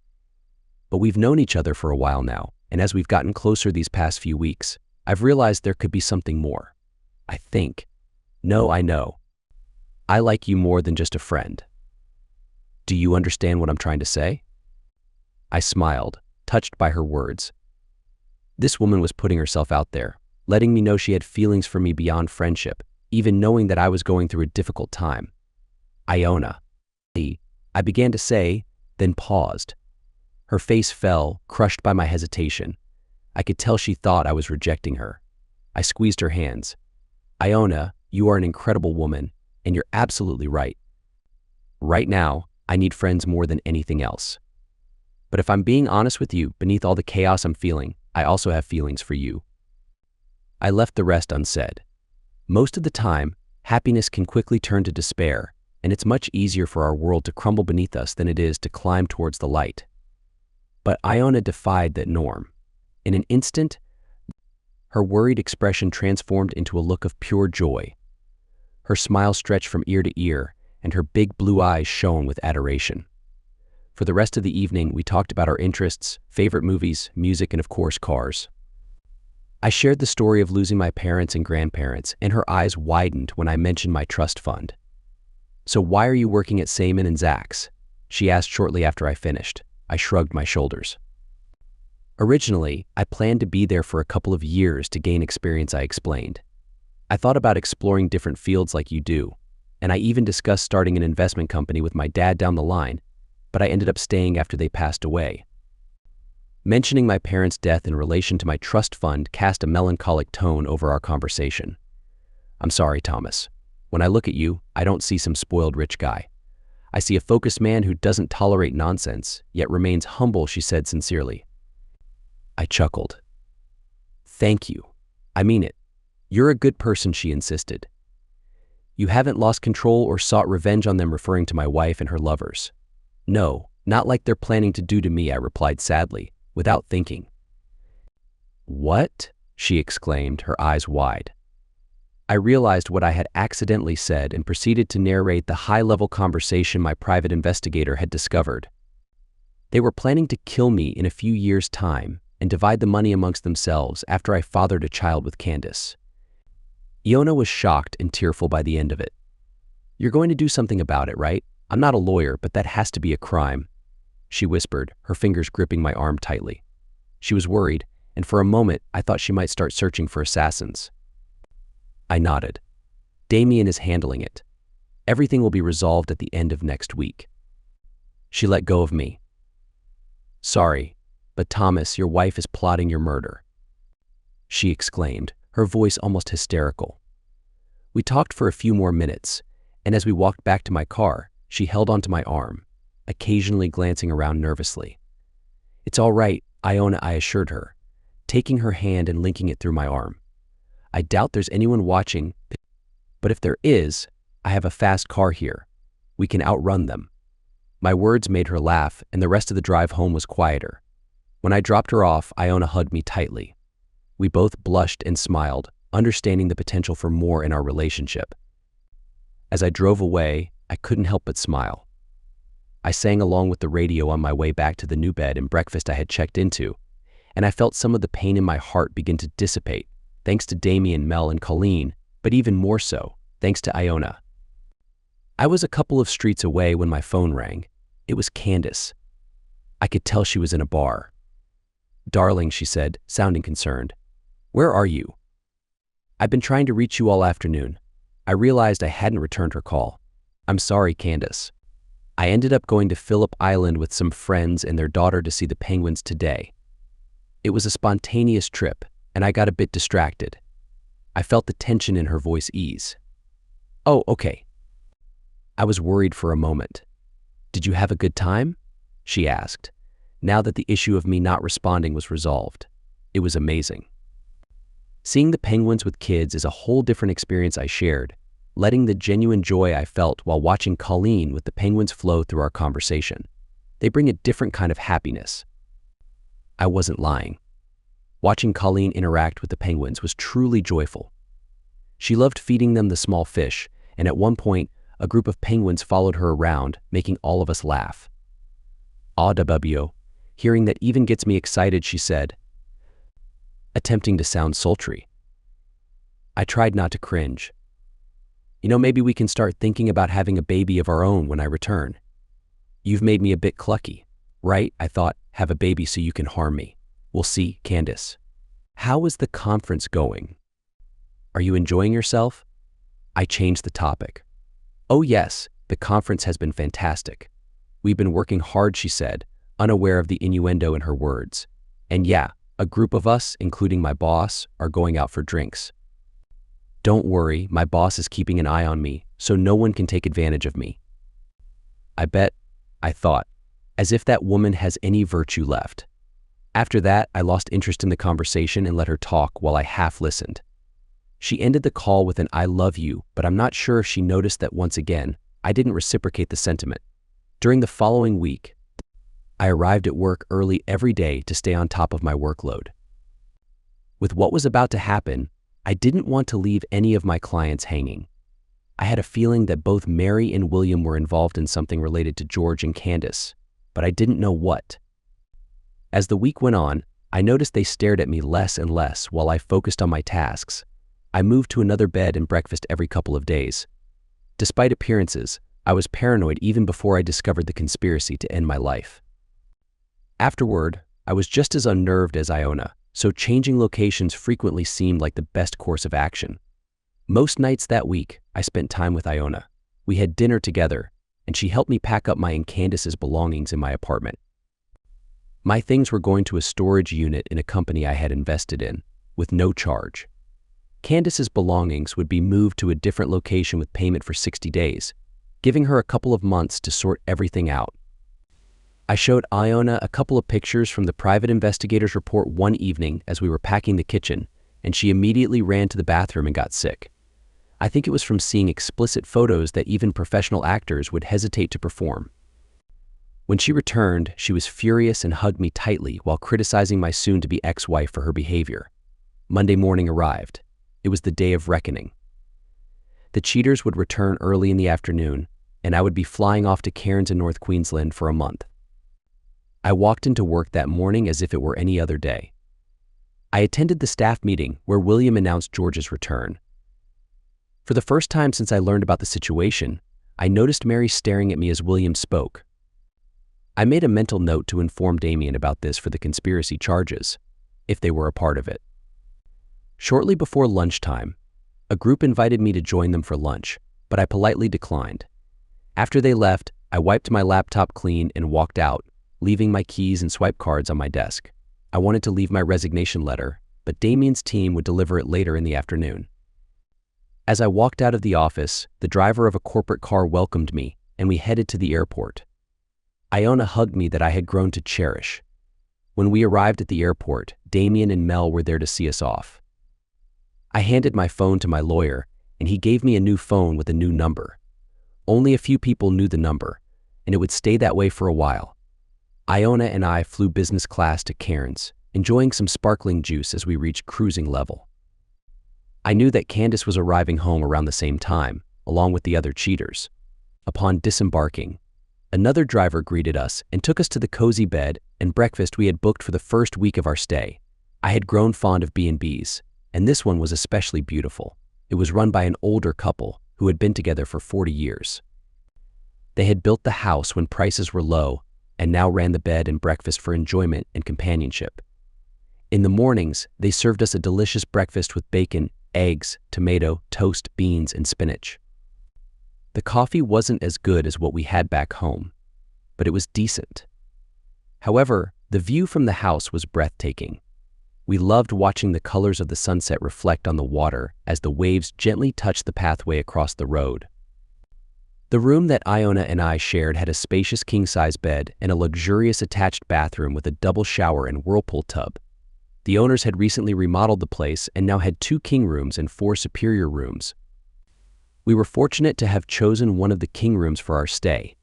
Speaker 1: But we've known each other for a while now, and as we've gotten closer these past few weeks, I've realized there could be something more. I think. No, I know. I like you more than just a friend. Do you understand what I'm trying to say? I smiled, touched by her words. This woman was putting herself out there, letting me know she had feelings for me beyond friendship, even knowing that I was going through a difficult time. Iona. I began to say, then paused. Her face fell, crushed by my hesitation. I could tell she thought I was rejecting her. I squeezed her hands. Iona, you are an incredible woman, and you're absolutely right. Right now, I need friends more than anything else. But if I'm being honest with you, beneath all the chaos I'm feeling, I also have feelings for you. I left the rest unsaid. Most of the time, happiness can quickly turn to despair, and it's much easier for our world to crumble beneath us than it is to climb towards the light. But Iona defied that norm. In an instant, her worried expression transformed into a look of pure joy. Her smile stretched from ear to ear, and her big blue eyes shone with adoration. For the rest of the evening, we talked about our interests, favorite movies, music, and of course, cars. I shared the story of losing my parents and grandparents, and her eyes widened when I mentioned my trust fund. So why are you working at Seaman and Zach's? She asked shortly after I finished. I shrugged my shoulders. Originally, I planned to be there for a couple of years to gain experience, I explained. I thought about exploring different fields like you do, and I even discussed starting an investment company with my dad down the line, but I ended up staying after they passed away. Mentioning my parents' death in relation to my trust fund cast a melancholic tone over our conversation. I'm sorry, Thomas. When I look at you, I don't see some spoiled rich guy. I see a focused man who doesn't tolerate nonsense, yet remains humble, she said sincerely. I chuckled. Thank you. I mean it. You're a good person, she insisted. You haven't lost control or sought revenge on them, referring to my wife and her lovers. No, not like they're planning to do to me, I replied sadly, without thinking. What? She exclaimed, her eyes wide. I realized what I had accidentally said and proceeded to narrate the high-level conversation my private investigator had discovered. They were planning to kill me in a few years' time and divide the money amongst themselves after I fathered a child with Candace. Iona was shocked and tearful by the end of it. You're going to do something about it, right? I'm not a lawyer, but that has to be a crime, she whispered, her fingers gripping my arm tightly. She was worried, and for a moment I thought she might start searching for assassins. I nodded. Damien is handling it. Everything will be resolved at the end of next week. She let go of me. Sorry, but Thomas, your wife is plotting your murder, she exclaimed, her voice almost hysterical. We talked for a few more minutes, and as we walked back to my car, she held onto my arm, occasionally glancing around nervously. It's all right, Iona, I assured her, taking her hand and linking it through my arm. I doubt there's anyone watching, but if there is, I have a fast car here. We can outrun them. My words made her laugh, and the rest of the drive home was quieter. When I dropped her off, Iona hugged me tightly. We both blushed and smiled, understanding the potential for more in our relationship. As I drove away, I couldn't help but smile. I sang along with the radio on my way back to the new bed and breakfast I had checked into, and I felt some of the pain in my heart begin to dissipate, thanks to Damien, Mel, and Colleen, but even more so, thanks to Iona. I was a couple of streets away when my phone rang. It was Candace. I could tell she was in a bar. Darling, she said, sounding concerned. Where are you? I've been trying to reach you all afternoon. I realized I hadn't returned her call. I'm sorry, Candace. I ended up going to Phillip Island with some friends and their daughter to see the penguins today. It was a spontaneous trip, and I got a bit distracted. I felt the tension in her voice ease. Oh, okay. I was worried for a moment. "Did you have a good time?" she asked, now that the issue of me not responding was resolved. It was amazing. Seeing the penguins with kids is a whole different experience I shared, letting the genuine joy I felt while watching Colleen with the penguins flow through our conversation. They bring a different kind of happiness. I wasn't lying. Watching Colleen interact with the penguins was truly joyful. She loved feeding them the small fish, and at one point, a group of penguins followed her around, making all of us laugh. "Aw, hearing that even gets me excited," she said, attempting to sound sultry. I tried not to cringe. Maybe we can start thinking about having a baby of our own when I return. You've made me a bit clucky, right? I thought, have a baby so you can harm me. We'll see, Candace. How is the conference going? Are you enjoying yourself? I changed the topic. Oh yes, the conference has been fantastic. We've been working hard, she said, unaware of the innuendo in her words. And yeah, a group of us, including my boss, are going out for drinks. Don't worry, my boss is keeping an eye on me, so no one can take advantage of me. I bet, I thought, as if that woman has any virtue left. After that, I lost interest in the conversation and let her talk while I half listened. She ended the call with an "I love you," but I'm not sure if she noticed that once again, I didn't reciprocate the sentiment. During the following week, I arrived at work early every day to stay on top of my workload. With what was about to happen, I didn't want to leave any of my clients hanging. I had a feeling that both Mary and William were involved in something related to George and Candace, but I didn't know what. As the week went on, I noticed they stared at me less and less while I focused on my tasks. I moved to another bed and breakfast every couple of days. Despite appearances, I was paranoid even before I discovered the conspiracy to end my life. Afterward, I was just as unnerved as Iona, so changing locations frequently seemed like the best course of action. Most nights that week, I spent time with Iona. We had dinner together, and she helped me pack up my and Candace's belongings in my apartment. My things were going to a storage unit in a company I had invested in, with no charge. Candace's belongings would be moved to a different location with payment for 60 days, giving her a couple of months to sort everything out. I showed Iona a couple of pictures from the private investigator's report one evening as we were packing the kitchen, and she immediately ran to the bathroom and got sick. I think it was from seeing explicit photos that even professional actors would hesitate to perform. When she returned, she was furious and hugged me tightly while criticizing my soon-to-be ex-wife for her behavior. Monday morning arrived. It was the day of reckoning. The cheaters would return early in the afternoon, and I would be flying off to Cairns in North Queensland for a month. I walked into work that morning as if it were any other day. I attended the staff meeting where William announced George's return. For the first time since I learned about the situation, I noticed Mary staring at me as William spoke. I made a mental note to inform Damien about this for the conspiracy charges, if they were a part of it. Shortly before lunchtime, a group invited me to join them for lunch, but I politely declined. After they left, I wiped my laptop clean and walked out, leaving my keys and swipe cards on my desk. I wanted to leave my resignation letter, but Damien's team would deliver it later in the afternoon. As I walked out of the office, the driver of a corporate car welcomed me, and we headed to the airport. Iona hugged me that I had grown to cherish. When we arrived at the airport, Damien and Mel were there to see us off. I handed my phone to my lawyer, and he gave me a new phone with a new number. Only a few people knew the number, and it would stay that way for a while. Iona and I flew business class to Cairns, enjoying some sparkling juice as we reached cruising level. I knew that Candace was arriving home around the same time, along with the other cheaters. Upon disembarking, another driver greeted us and took us to the cozy bed and breakfast we had booked for the first week of our stay. I had grown fond of B&Bs, and this one was especially beautiful. It was run by an older couple who had been together for 40 years. They had built the house when prices were low and now ran the bed and breakfast for enjoyment and companionship. In the mornings, they served us a delicious breakfast with bacon, eggs, tomato, toast, beans, and spinach. The coffee wasn't as good as what we had back home, but it was decent. However, the view from the house was breathtaking. We loved watching the colors of the sunset reflect on the water as the waves gently touched the pathway across the road. The room that Iona and I shared had a spacious king-size bed and a luxurious attached bathroom with a double shower and whirlpool tub. The owners had recently remodeled the place and now had 2 king rooms and 4 superior rooms. We were fortunate to have chosen one of the king rooms for our stay.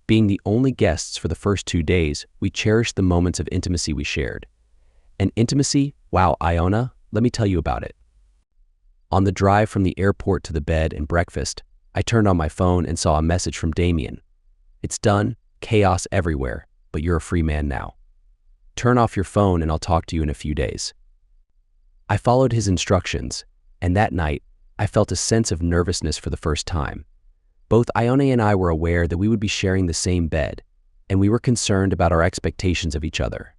Speaker 1: Being the only guests for the first 2 days, we cherished the moments of intimacy we shared. And intimacy? Wow, Iona, let me tell you about it. On the drive from the airport to the bed and breakfast, I turned on my phone and saw a message from Damien. It's done, chaos everywhere, but you're a free man now. Turn off your phone and I'll talk to you in a few days. I followed his instructions, and that night, I felt a sense of nervousness for the first time. Both Iona and I were aware that we would be sharing the same bed, and we were concerned about our expectations of each other.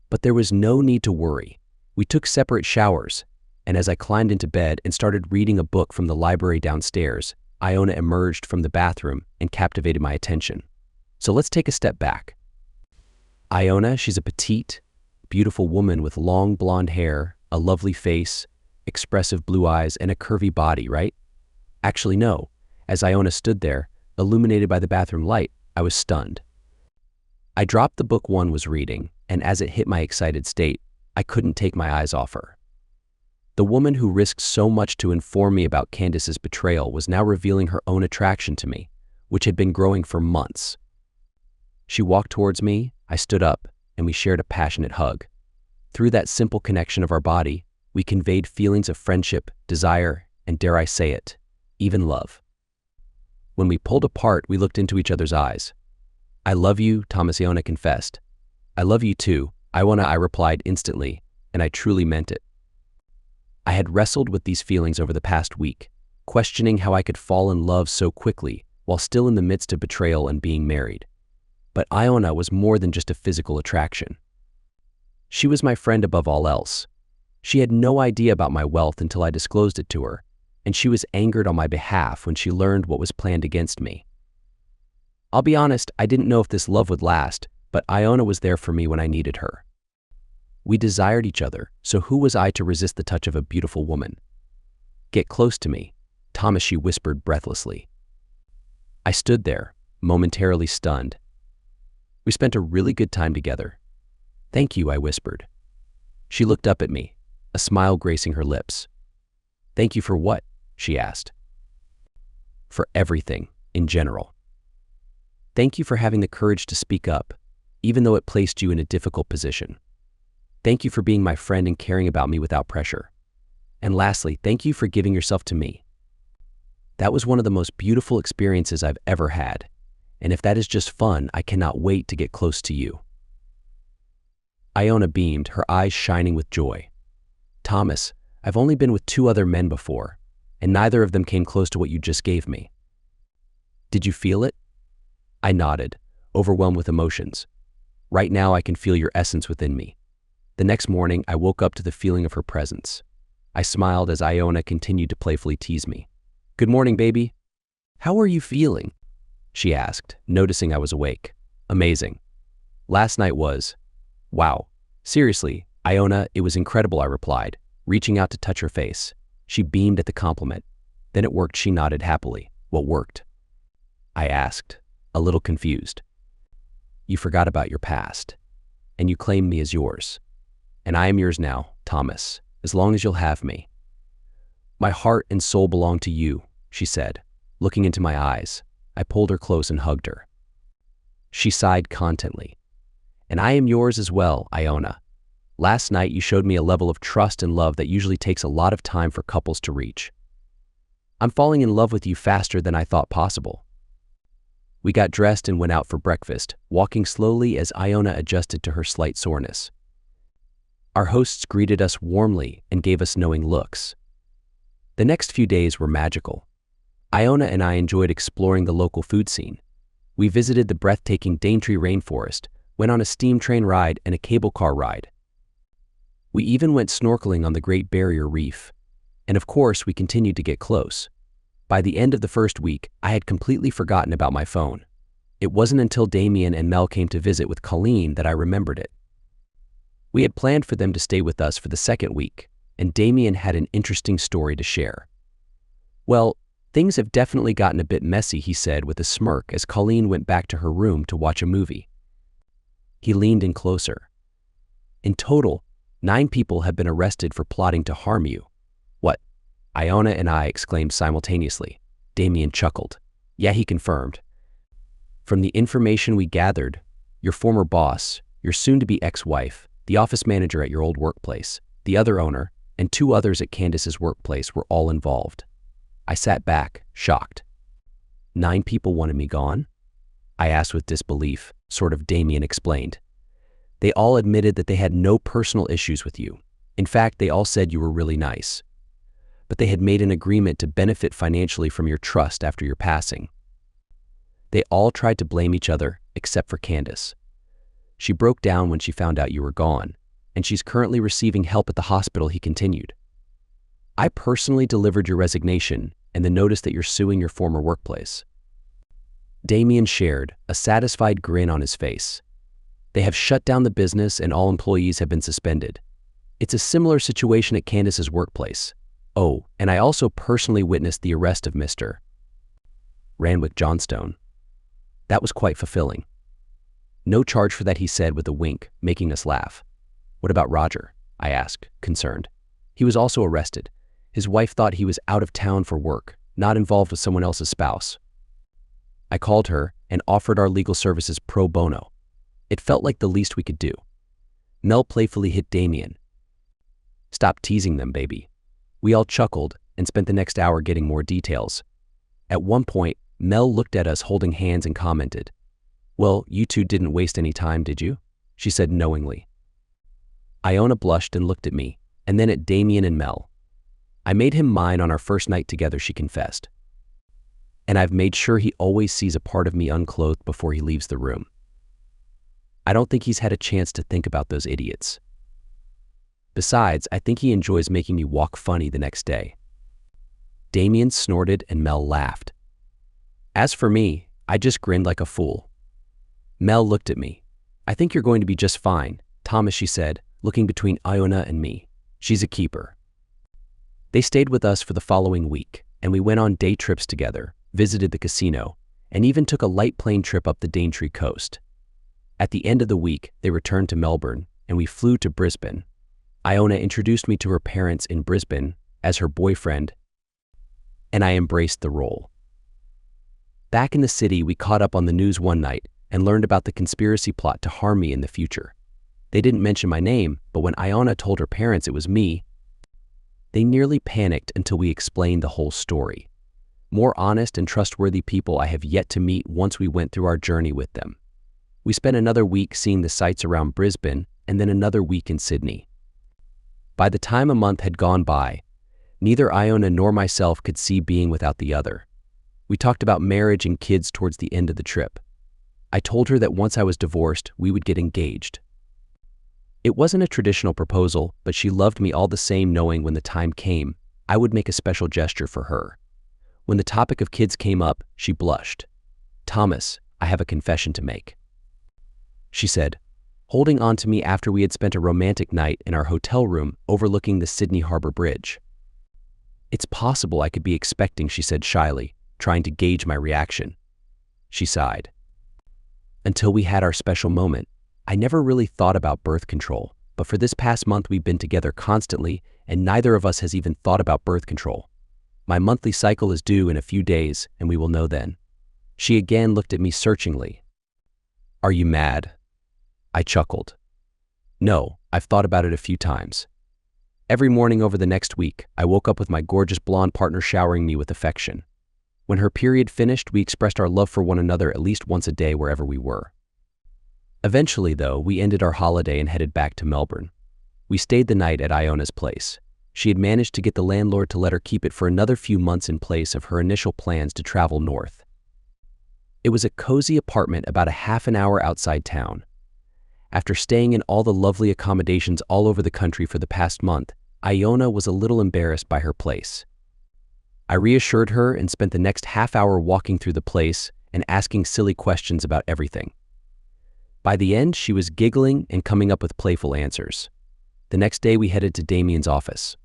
Speaker 1: But there was no need to worry. We took separate showers, and as I climbed into bed and started reading a book from the library downstairs, Iona emerged from the bathroom and captivated my attention. So let's take a step back. Iona, she's a petite, beautiful woman with long blonde hair, a lovely face, expressive blue eyes, and a curvy body, right? Actually, no. As Iona stood there, illuminated by the bathroom light, I was stunned. I dropped the book one was reading, and as it hit my excited state, I couldn't take my eyes off her. The woman who risked so much to inform me about Candace's betrayal was now revealing her own attraction to me, which had been growing for months. She walked towards me, I stood up, and we shared a passionate hug. Through that simple connection of our body, we conveyed feelings of friendship, desire, and dare I say it, even love. When we pulled apart, we looked into each other's eyes. I love you, Iona confessed. I love you too, Iona, I replied instantly, and I truly meant it. I had wrestled with these feelings over the past week, questioning how I could fall in love so quickly while still in the midst of betrayal and being married. But Iona was more than just a physical attraction. She was my friend above all else. She had no idea about my wealth until I disclosed it to her, and she was angered on my behalf when she learned what was planned against me. I'll be honest, I didn't know if this love would last, but Iona was there for me when I needed her. We desired each other, so who was I to resist the touch of a beautiful woman? Get close to me, Thomas, she whispered breathlessly. I stood there, momentarily stunned. We spent a really good time together. Thank you, I whispered. She looked up at me, a smile gracing her lips. Thank you for what? She asked. For everything, in general. Thank you for having the courage to speak up, even though it placed you in a difficult position. Thank you for being my friend and caring about me without pressure. And lastly, thank you for giving yourself to me. That was one of the most beautiful experiences I've ever had, and if that is just fun, I cannot wait to get close to you. Iona beamed, her eyes shining with joy. Thomas, I've only been with 2 other men before, and neither of them came close to what you just gave me. Did you feel it? I nodded, overwhelmed with emotions. Right now I can feel your essence within me. The next morning, I woke up to the feeling of her presence. I smiled as Iona continued to playfully tease me. Good morning, baby. How are you feeling? She asked, noticing I was awake. Amazing. Last night was... Wow. Seriously, Iona, it was incredible, I replied, reaching out to touch her face. She beamed at the compliment. Then it worked, she nodded happily. What worked? I asked, a little confused. You forgot about your past, and you claimed me as yours. And I am yours now, Thomas, as long as you'll have me. My heart and soul belong to you, she said, looking into my eyes. I pulled her close and hugged her. She sighed contently. And I am yours as well, Iona. Last night you showed me a level of trust and love that usually takes a lot of time for couples to reach. I'm falling in love with you faster than I thought possible. We got dressed and went out for breakfast, walking slowly as Iona adjusted to her slight soreness. Our hosts greeted us warmly and gave us knowing looks. The next few days were magical. Iona and I enjoyed exploring the local food scene. We visited the breathtaking Daintree rainforest, went on a steam train ride and a cable car ride. We even went snorkeling on the Great Barrier Reef. And of course, we continued to get close. By the end of the first week, I had completely forgotten about my phone. It wasn't until Damien and Mel came to visit with Colleen that I remembered it. We had planned for them to stay with us for the second week, and Damien had an interesting story to share. Well, Things have definitely gotten a bit messy, he said with a smirk as Colleen went back to her room to watch a movie. He leaned in closer. In total, 9 people have been arrested for plotting to harm you. What? Iona and I exclaimed simultaneously. Damien chuckled. Yeah, he confirmed. From the information we gathered, your former boss, your soon-to-be ex-wife, the office manager at your old workplace, the other owner, and 2 others at Candace's workplace were all involved. I sat back, shocked. 9 people wanted me gone? I asked with disbelief, sort of. Damien explained. They all admitted that they had no personal issues with you. In fact, they all said you were really nice. But they had made an agreement to benefit financially from your trust after your passing. They all tried to blame each other, except for Candace. She broke down when she found out you were gone, and she's currently receiving help at the hospital, he continued. I personally delivered your resignation and the notice that you're suing your former workplace. Damien shared, a satisfied grin on his face. They have shut down the business and all employees have been suspended. It's a similar situation at Candace's workplace. Oh, and I also personally witnessed the arrest of Mr. Ranwick Johnstone. That was quite fulfilling. No charge for that, he said with a wink, making us laugh. What about Roger? I asked, concerned. He was also arrested. His wife thought he was out of town for work, not involved with someone else's spouse. I called her and offered our legal services pro bono. It felt like the least we could do. Mel playfully hit Damien. Stop teasing them, baby. We all chuckled and spent the next hour getting more details. At one point, Mel looked at us holding hands and commented, Well, you 2 didn't waste any time, did you? She said knowingly. Iona blushed and looked at me, and then at Damien and Mel. I made him mine on our first night together, she confessed. And I've made sure he always sees a part of me unclothed before he leaves the room. I don't think he's had a chance to think about those idiots. Besides, I think he enjoys making me walk funny the next day. Damien snorted and Mel laughed. As for me, I just grinned like a fool. Mel looked at me. I think you're going to be just fine, Thomas, she said, looking between Iona and me. She's a keeper. They stayed with us for the following week, and we went on day trips together, visited the casino, and even took a light plane trip up the Daintree coast. At the end of the week, they returned to Melbourne, and we flew to Brisbane. Iona introduced me to her parents in Brisbane as her boyfriend, and I embraced the role. Back in the city, we caught up on the news one night and learned about the conspiracy plot to harm me in the future. They didn't mention my name, but when Iona told her parents it was me, they nearly panicked until we explained the whole story. More honest and trustworthy people I have yet to meet once we went through our journey with them. We spent another week seeing the sights around Brisbane and then another week in Sydney. By the time a month had gone by, neither Iona nor myself could see being without the other. We talked about marriage and kids towards the end of the trip. I told her that once I was divorced, we would get engaged. It wasn't a traditional proposal, but she loved me all the same, knowing when the time came, I would make a special gesture for her. When the topic of kids came up, she blushed. Thomas, I have a confession to make, she said, holding on to me after we had spent a romantic night in our hotel room overlooking the Sydney Harbour Bridge. It's possible I could be expecting, she said shyly, trying to gauge my reaction. She sighed. Until we had our special moment, I never really thought about birth control, but for this past month we've been together constantly and neither of us has even thought about birth control. My monthly cycle is due in a few days and we will know then. She again looked at me searchingly. Are you mad? I chuckled. No, I've thought about it a few times. Every morning over the next week, I woke up with my gorgeous blonde partner showering me with affection. When her period finished, we expressed our love for one another at least once a day wherever we were. Eventually, though, we ended our holiday and headed back to Melbourne. We stayed the night at Iona's place. She had managed to get the landlord to let her keep it for another few months in place of her initial plans to travel north. It was a cozy apartment about a half an hour outside town. After staying in all the lovely accommodations all over the country for the past month, Iona was a little embarrassed by her place. I reassured her and spent the next half hour walking through the place and asking silly questions about everything. By the end, she was giggling and coming up with playful answers. The next day, we headed to Damien's office.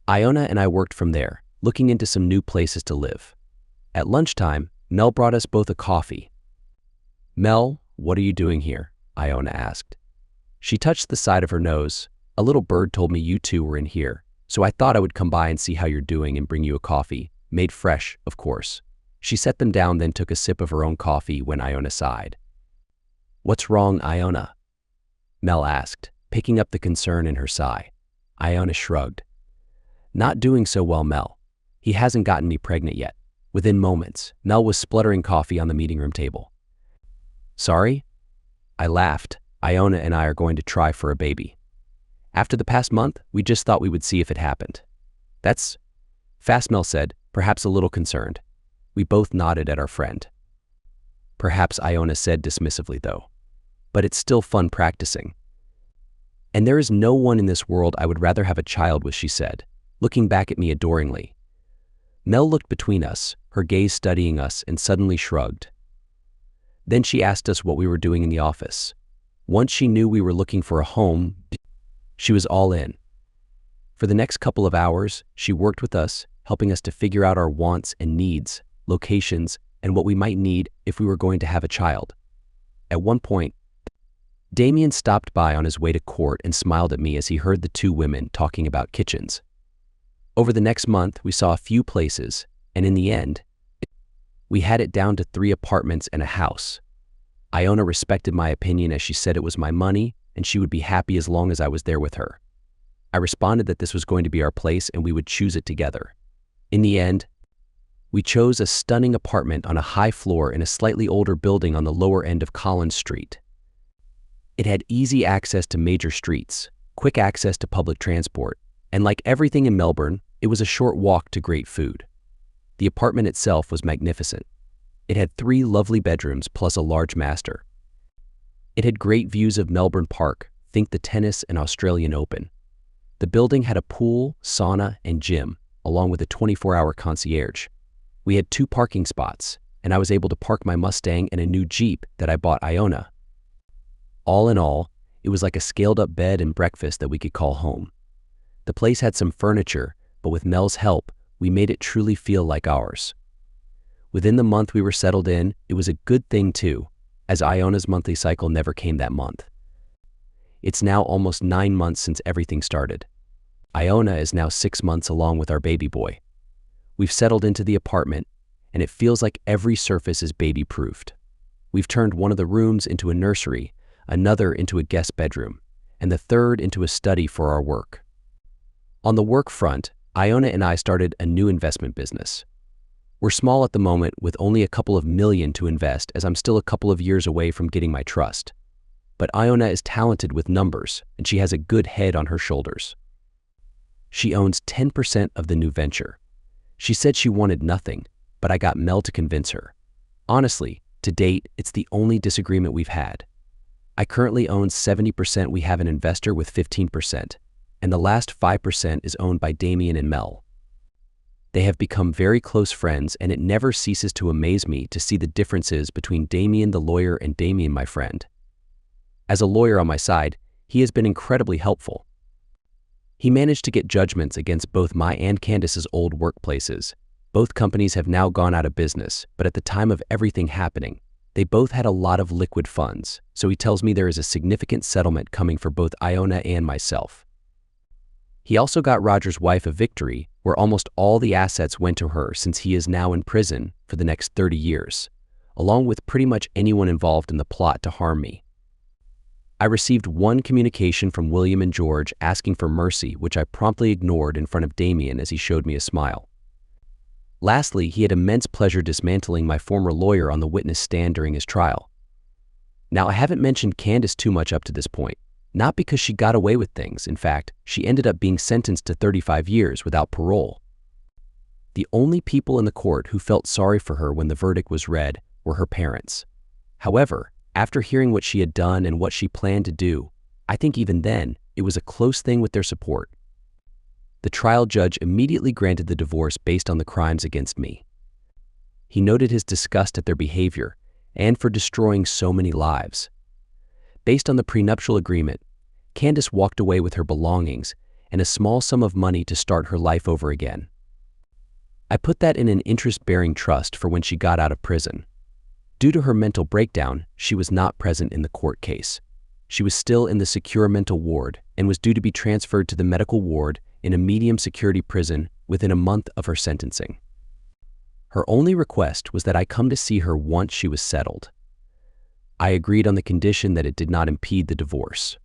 Speaker 1: Iona and I worked from there, looking into some new places to live. At lunchtime, Mel brought us both a coffee. "Mel, what are you doing here?" Iona asked. She touched the side of her nose. "A little bird told me you two were in here, so I thought I would come by and see how you're doing and bring you a coffee, made fresh, of course." She set them down, then took a sip of her own coffee when Iona sighed. "What's wrong, Iona?" Mel asked, picking up the concern in her sigh. Iona shrugged. "Not doing so well, Mel. He hasn't gotten me pregnant yet." Within moments, Mel was spluttering coffee on the meeting room table. "Sorry?" I laughed. "Iona and I are going to try for a baby. After the past month, we just thought we would see if it happened." "That's fast," Mel said, perhaps a little concerned. We both nodded at our friend. "Perhaps," Iona said dismissively, though. "But it's still fun practicing. And there is no one in this world I would rather have a child with," she said, looking back at me adoringly. Mel looked between us, her gaze studying us, and suddenly shrugged. Then she asked us what we were doing in the office. Once she knew we were looking for a home, she was all in. For the next couple of hours, she worked with us, helping us to figure out our wants and needs, locations, and what we might need if we were going to have a child. At one point, Damien stopped by on his way to court and smiled at me as he heard the two women talking about kitchens. Over the next month, we saw a few places, and in the end, we had it down to 3 apartments and a house. Iona respected my opinion as she said it was my money and she would be happy as long as I was there with her. I responded that this was going to be our place and we would choose it together. In the end, we chose a stunning apartment on a high floor in a slightly older building on the lower end of Collins Street. It had easy access to major streets, quick access to public transport, and like everything in Melbourne, it was a short walk to great food. The apartment itself was magnificent. It had 3 lovely bedrooms plus a large master. It had great views of Melbourne Park, think the tennis and Australian Open. The building had a pool, sauna, and gym, along with a 24-hour concierge. We had 2 parking spots, and I was able to park my Mustang and a new Jeep that I bought Iona. All in all, it was like a scaled-up bed and breakfast that we could call home. The place had some furniture, but with Mel's help, we made it truly feel like ours. Within the month we were settled in, it was a good thing too, as Iona's monthly cycle never came that month. It's now almost 9 months since everything started. Iona is now 6 months along with our baby boy. We've settled into the apartment, and it feels like every surface is baby-proofed. We've turned one of the rooms into a nursery, another into a guest bedroom, and the third into a study for our work. On the work front, Iona and I started a new investment business. We're small at the moment with only a couple of million to invest as I'm still a couple of years away from getting my trust. But Iona is talented with numbers, and she has a good head on her shoulders. She owns 10% of the new venture. She said she wanted nothing, but I got Mel to convince her. Honestly, to date, it's the only disagreement we've had. I currently own 70%, we have an investor with 15%, and the last 5% is owned by Damien and Mel. They have become very close friends, and it never ceases to amaze me to see the differences between Damien the lawyer and Damien my friend. As a lawyer on my side, he has been incredibly helpful. He managed to get judgments against both my and Candace's old workplaces. Both companies have now gone out of business, but at the time of everything happening, they both had a lot of liquid funds, so he tells me there is a significant settlement coming for both Iona and myself. He also got Roger's wife a victory, where almost all the assets went to her since he is now in prison for the next 30 years, along with pretty much anyone involved in the plot to harm me. I received one communication from William and George asking for mercy, which I promptly ignored in front of Damien as he showed me a smile. Lastly, he had immense pleasure dismantling my former lawyer on the witness stand during his trial. Now, I haven't mentioned Candace too much up to this point, not because she got away with things. In fact, she ended up being sentenced to 35 years without parole. The only people in the court who felt sorry for her when the verdict was read were her parents. However, after hearing what she had done and what she planned to do, I think even then, it was a close thing with their support. The trial judge immediately granted the divorce based on the crimes against me. He noted his disgust at their behavior and for destroying so many lives. Based on the prenuptial agreement, Candace walked away with her belongings and a small sum of money to start her life over again. I put that in an interest-bearing trust for when she got out of prison. Due to her mental breakdown, she was not present in the court case. She was still in the secure mental ward and was due to be transferred to the medical ward in a medium-security prison within a month of her sentencing. Her only request was that I come to see her once she was settled. I agreed on the condition that it did not impede the divorce.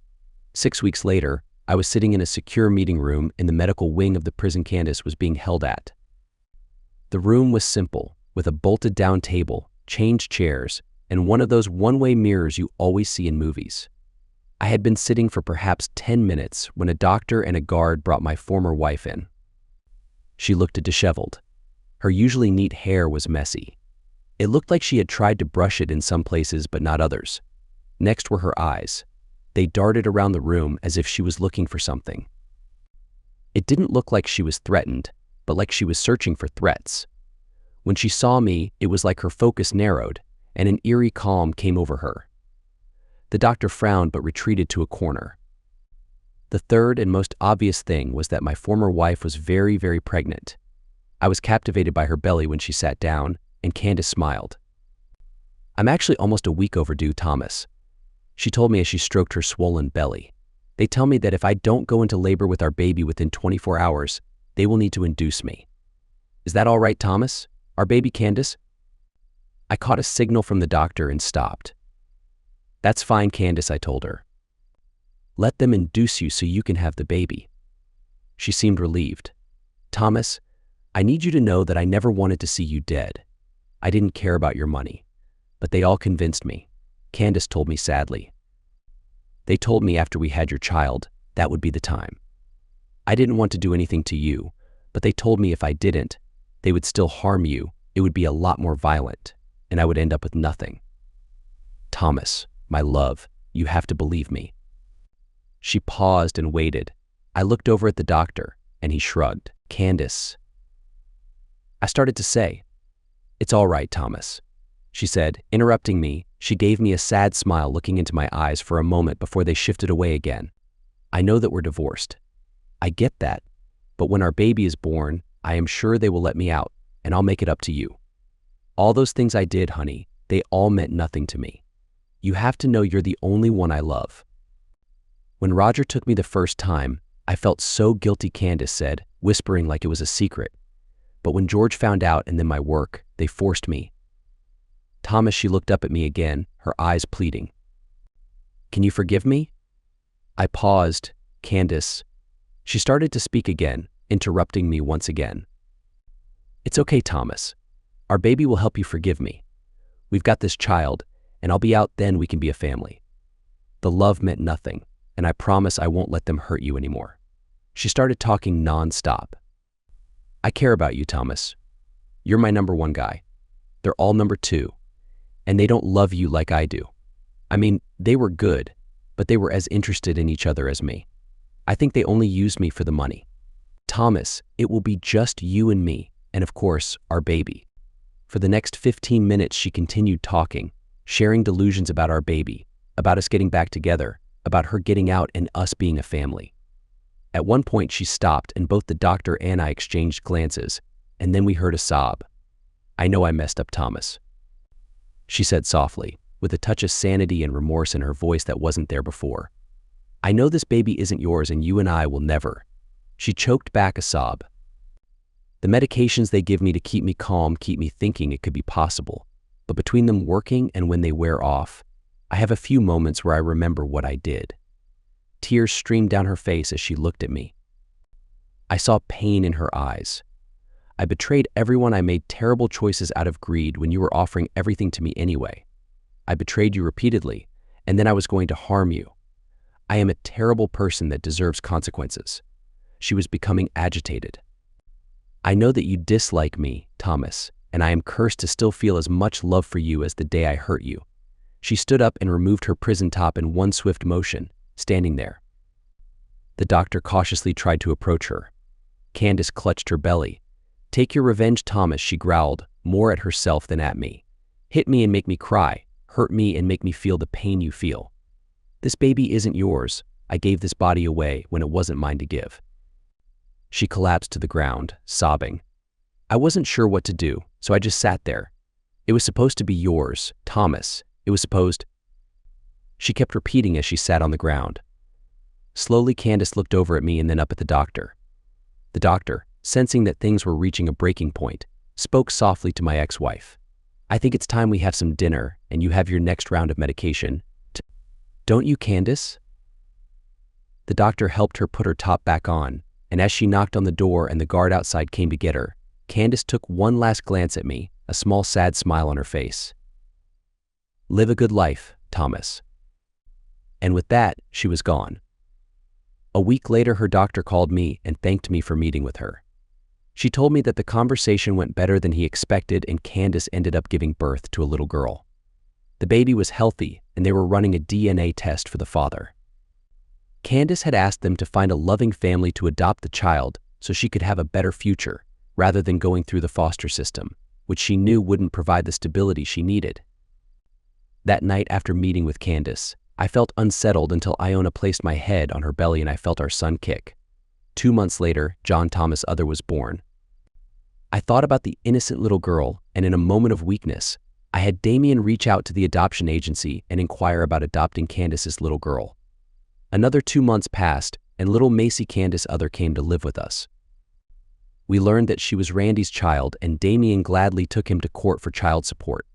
Speaker 1: 6 weeks later, I was sitting in a secure meeting room in the medical wing of the prison Candace was being held at. The room was simple, with a bolted-down table, changed chairs, and one of those one-way mirrors you always see in movies. I had been sitting for perhaps 10 minutes when a doctor and a guard brought my former wife in. She looked disheveled. Her usually neat hair was messy. It looked like she had tried to brush it in some places but not others. Next were her eyes. They darted around the room as if she was looking for something. It didn't look like she was threatened, but like she was searching for threats. When she saw me, it was like her focus narrowed, and an eerie calm came over her. The doctor frowned but retreated to a corner. The third and most obvious thing was that my former wife was very, very pregnant. I was captivated by her belly when she sat down, and Candace smiled. "I'm actually almost a week overdue, Thomas," she told me as she stroked her swollen belly. "They tell me that if I don't go into labor with our baby within 24 hours, they will need to induce me. Is that all right, Thomas? Our baby Candace?" I caught a signal from the doctor and stopped. "That's fine, Candace," I told her. "Let them induce you so you can have the baby." She seemed relieved. "Thomas, I need you to know that I never wanted to see you dead. I didn't care about your money. But they all convinced me," Candace told me sadly. "They told me after we had your child, that would be the time. I didn't want to do anything to you, but they told me if I didn't, they would still harm you, it would be a lot more violent, and I would end up with nothing. Thomas, my love, you have to believe me." She paused and waited. I looked over at the doctor, and he shrugged. "Candace." I started to say, "It's all right, Thomas," she said, interrupting me. She gave me a sad smile looking into my eyes for a moment before they shifted away again. "I know that we're divorced. I get that, but when our baby is born, I am sure they will let me out, and I'll make it up to you. All those things I did, honey, they all meant nothing to me. You have to know you're the only one I love." "When Roger took me the first time, I felt so guilty," Candace said, whispering like it was a secret. "But when George found out and then my work, they forced me." "Thomas," she looked up at me again, her eyes pleading. "Can you forgive me?" I paused. "Candace." She started to speak again, interrupting me once again. "It's okay, Thomas. Our baby will help you forgive me. We've got this child, and I'll be out then we can be a family. The love meant nothing, and I promise I won't let them hurt you anymore." She started talking non-stop. "I care about you, Thomas. You're my number one guy. They're all number two, and they don't love you like I do. I mean, they were good, but they were as interested in each other as me. I think they only used me for the money. Thomas, it will be just you and me, and of course, our baby." For the next 15 minutes, she continued talking, sharing delusions about our baby, about us getting back together, about her getting out and us being a family. At one point, she stopped, and both the doctor and I exchanged glances, and then we heard a sob. "I know I messed up, Thomas," she said softly, with a touch of sanity and remorse in her voice that wasn't there before. "I know this baby isn't yours, and you and I will never." She choked back a sob. "The medications they give me to keep me calm keep me thinking it could be possible, but between them working and when they wear off, I have a few moments where I remember what I did." Tears streamed down her face as she looked at me. I saw pain in her eyes. "I betrayed everyone. I made terrible choices out of greed when you were offering everything to me anyway. I betrayed you repeatedly, and then I was going to harm you. I am a terrible person that deserves consequences." She was becoming agitated. "I know that you dislike me, Thomas, and I am cursed to still feel as much love for you as the day I hurt you." She stood up and removed her prison top in one swift motion, standing there. The doctor cautiously tried to approach her. Candace clutched her belly. "Take your revenge, Thomas," she growled, more at herself than at me. "Hit me and make me cry. Hurt me and make me feel the pain you feel. This baby isn't yours. I gave this body away when it wasn't mine to give." She collapsed to the ground, sobbing. I wasn't sure what to do, so I just sat there. It was supposed to be yours, Thomas. It was supposed. She kept repeating as she sat on the ground. Slowly, Candace looked over at me and then up at the doctor. The doctor, sensing that things were reaching a breaking point, spoke softly to my ex-wife. I think it's time we have some dinner and you have your next round of medication. Don't you, Candace? The doctor helped her put her top back on, and as she knocked on the door and the guard outside came to get her, Candace took one last glance at me, a small sad smile on her face. Live a good life, Thomas. And with that, she was gone. A week later, her doctor called me and thanked me for meeting with her. She told me that the conversation went better than he expected and Candace ended up giving birth to a little girl. The baby was healthy and they were running a DNA test for the father. Candace had asked them to find a loving family to adopt the child so she could have a better future, rather than going through the foster system, which she knew wouldn't provide the stability she needed. That night after meeting with Candace, I felt unsettled until Iona placed my head on her belly and I felt our son kick. 2 months later, John Thomas Other was born. I thought about the innocent little girl, and in a moment of weakness, I had Damien reach out to the adoption agency and inquire about adopting Candace's little girl. Another 2 months passed, and little Macy Candace Other came to live with us. We learned that she was Randy's child, and Damien gladly took him to court for child support.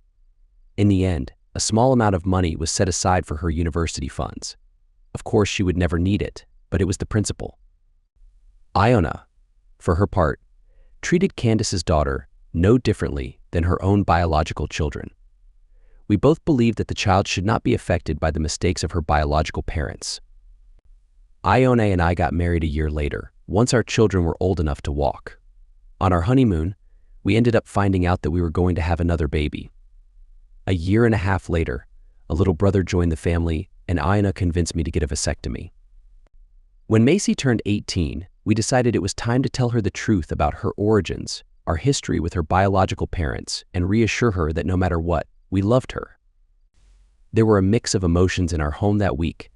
Speaker 1: In the end, a small amount of money was set aside for her university funds. Of course, she would never need it, but it was the principle. Iona, for her part, treated Candace's daughter no differently than her own biological children. We both believed that the child should not be affected by the mistakes of her biological parents. Iona and I got married a year later, once our children were old enough to walk. On our honeymoon, we ended up finding out that we were going to have another baby. A year and a half later, a little brother joined the family, and Iona convinced me to get a vasectomy. When Macy turned 18, we decided it was time to tell her the truth about her origins, our history with her biological parents, and reassure her that no matter what, we loved her. There were a mix of emotions in our home that week,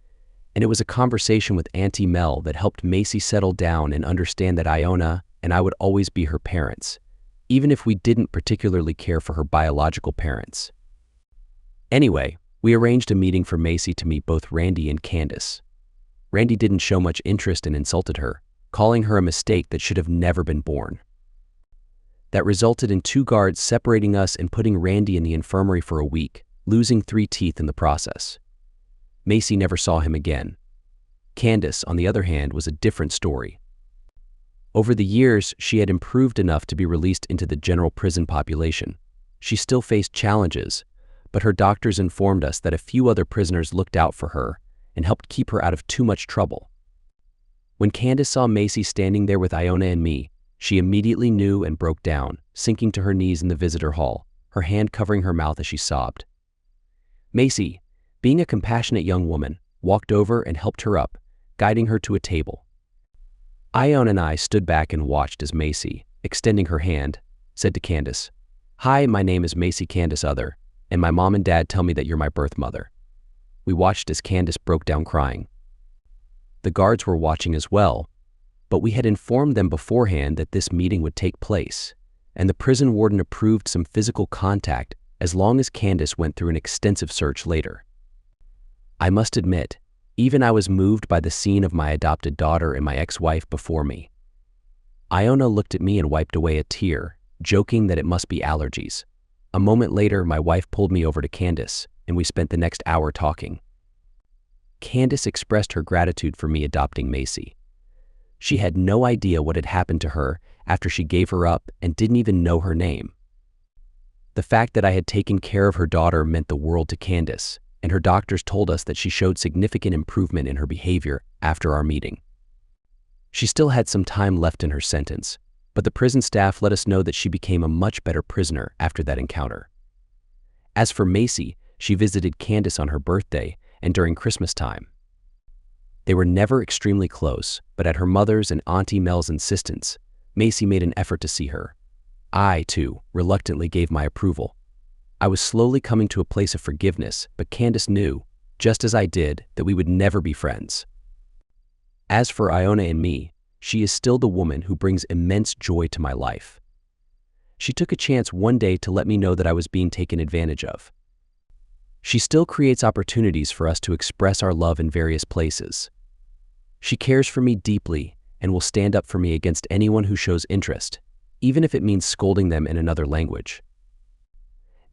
Speaker 1: and it was a conversation with Auntie Mel that helped Macy settle down and understand that Iona and I would always be her parents, even if we didn't particularly care for her biological parents. Anyway, we arranged a meeting for Macy to meet both Randy and Candace. Randy didn't show much interest and insulted her, calling her a mistake that should have never been born. That resulted in 2 guards separating us and putting Randy in the infirmary for a week, losing 3 teeth in the process. Macy never saw him again. Candace, on the other hand, was a different story. Over the years, she had improved enough to be released into the general prison population. She still faced challenges, but her doctors informed us that a few other prisoners looked out for her and helped keep her out of too much trouble. When Candace saw Macy standing there with Iona and me, she immediately knew and broke down, sinking to her knees in the visitor hall, her hand covering her mouth as she sobbed. Macy, being a compassionate young woman, walked over and helped her up, guiding her to a table. Iona and I stood back and watched as Macy, extending her hand, said to Candace, "Hi, my name is Macy Candace Other, and my mom and dad tell me that you're my birth mother." We watched as Candace broke down crying. The guards were watching as well, but we had informed them beforehand that this meeting would take place, and the prison warden approved some physical contact as long as Candace went through an extensive search later. I must admit, even I was moved by the scene of my adopted daughter and my ex-wife before me. Iona looked at me and wiped away a tear, joking that it must be allergies. A moment later, my wife pulled me over to Candace, and we spent the next hour talking. Candace expressed her gratitude for me adopting Macy. She had no idea what had happened to her after she gave her up and didn't even know her name. The fact that I had taken care of her daughter meant the world to Candace, and her doctors told us that she showed significant improvement in her behavior after our meeting. She still had some time left in her sentence, but the prison staff let us know that she became a much better prisoner after that encounter. As for Macy, she visited Candace on her birthday and during Christmas time. They were never extremely close, but at her mother's and Auntie Mel's insistence, Macy made an effort to see her. I, too, reluctantly gave my approval. I was slowly coming to a place of forgiveness, but Candace knew, just as I did, that we would never be friends. As for Iona and me, she is still the woman who brings immense joy to my life. She took a chance one day to let me know that I was being taken advantage of. She still creates opportunities for us to express our love in various places. She cares for me deeply and will stand up for me against anyone who shows interest, even if it means scolding them in another language.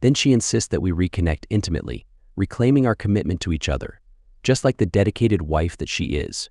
Speaker 1: Then she insists that we reconnect intimately, reclaiming our commitment to each other, just like the dedicated wife that she is.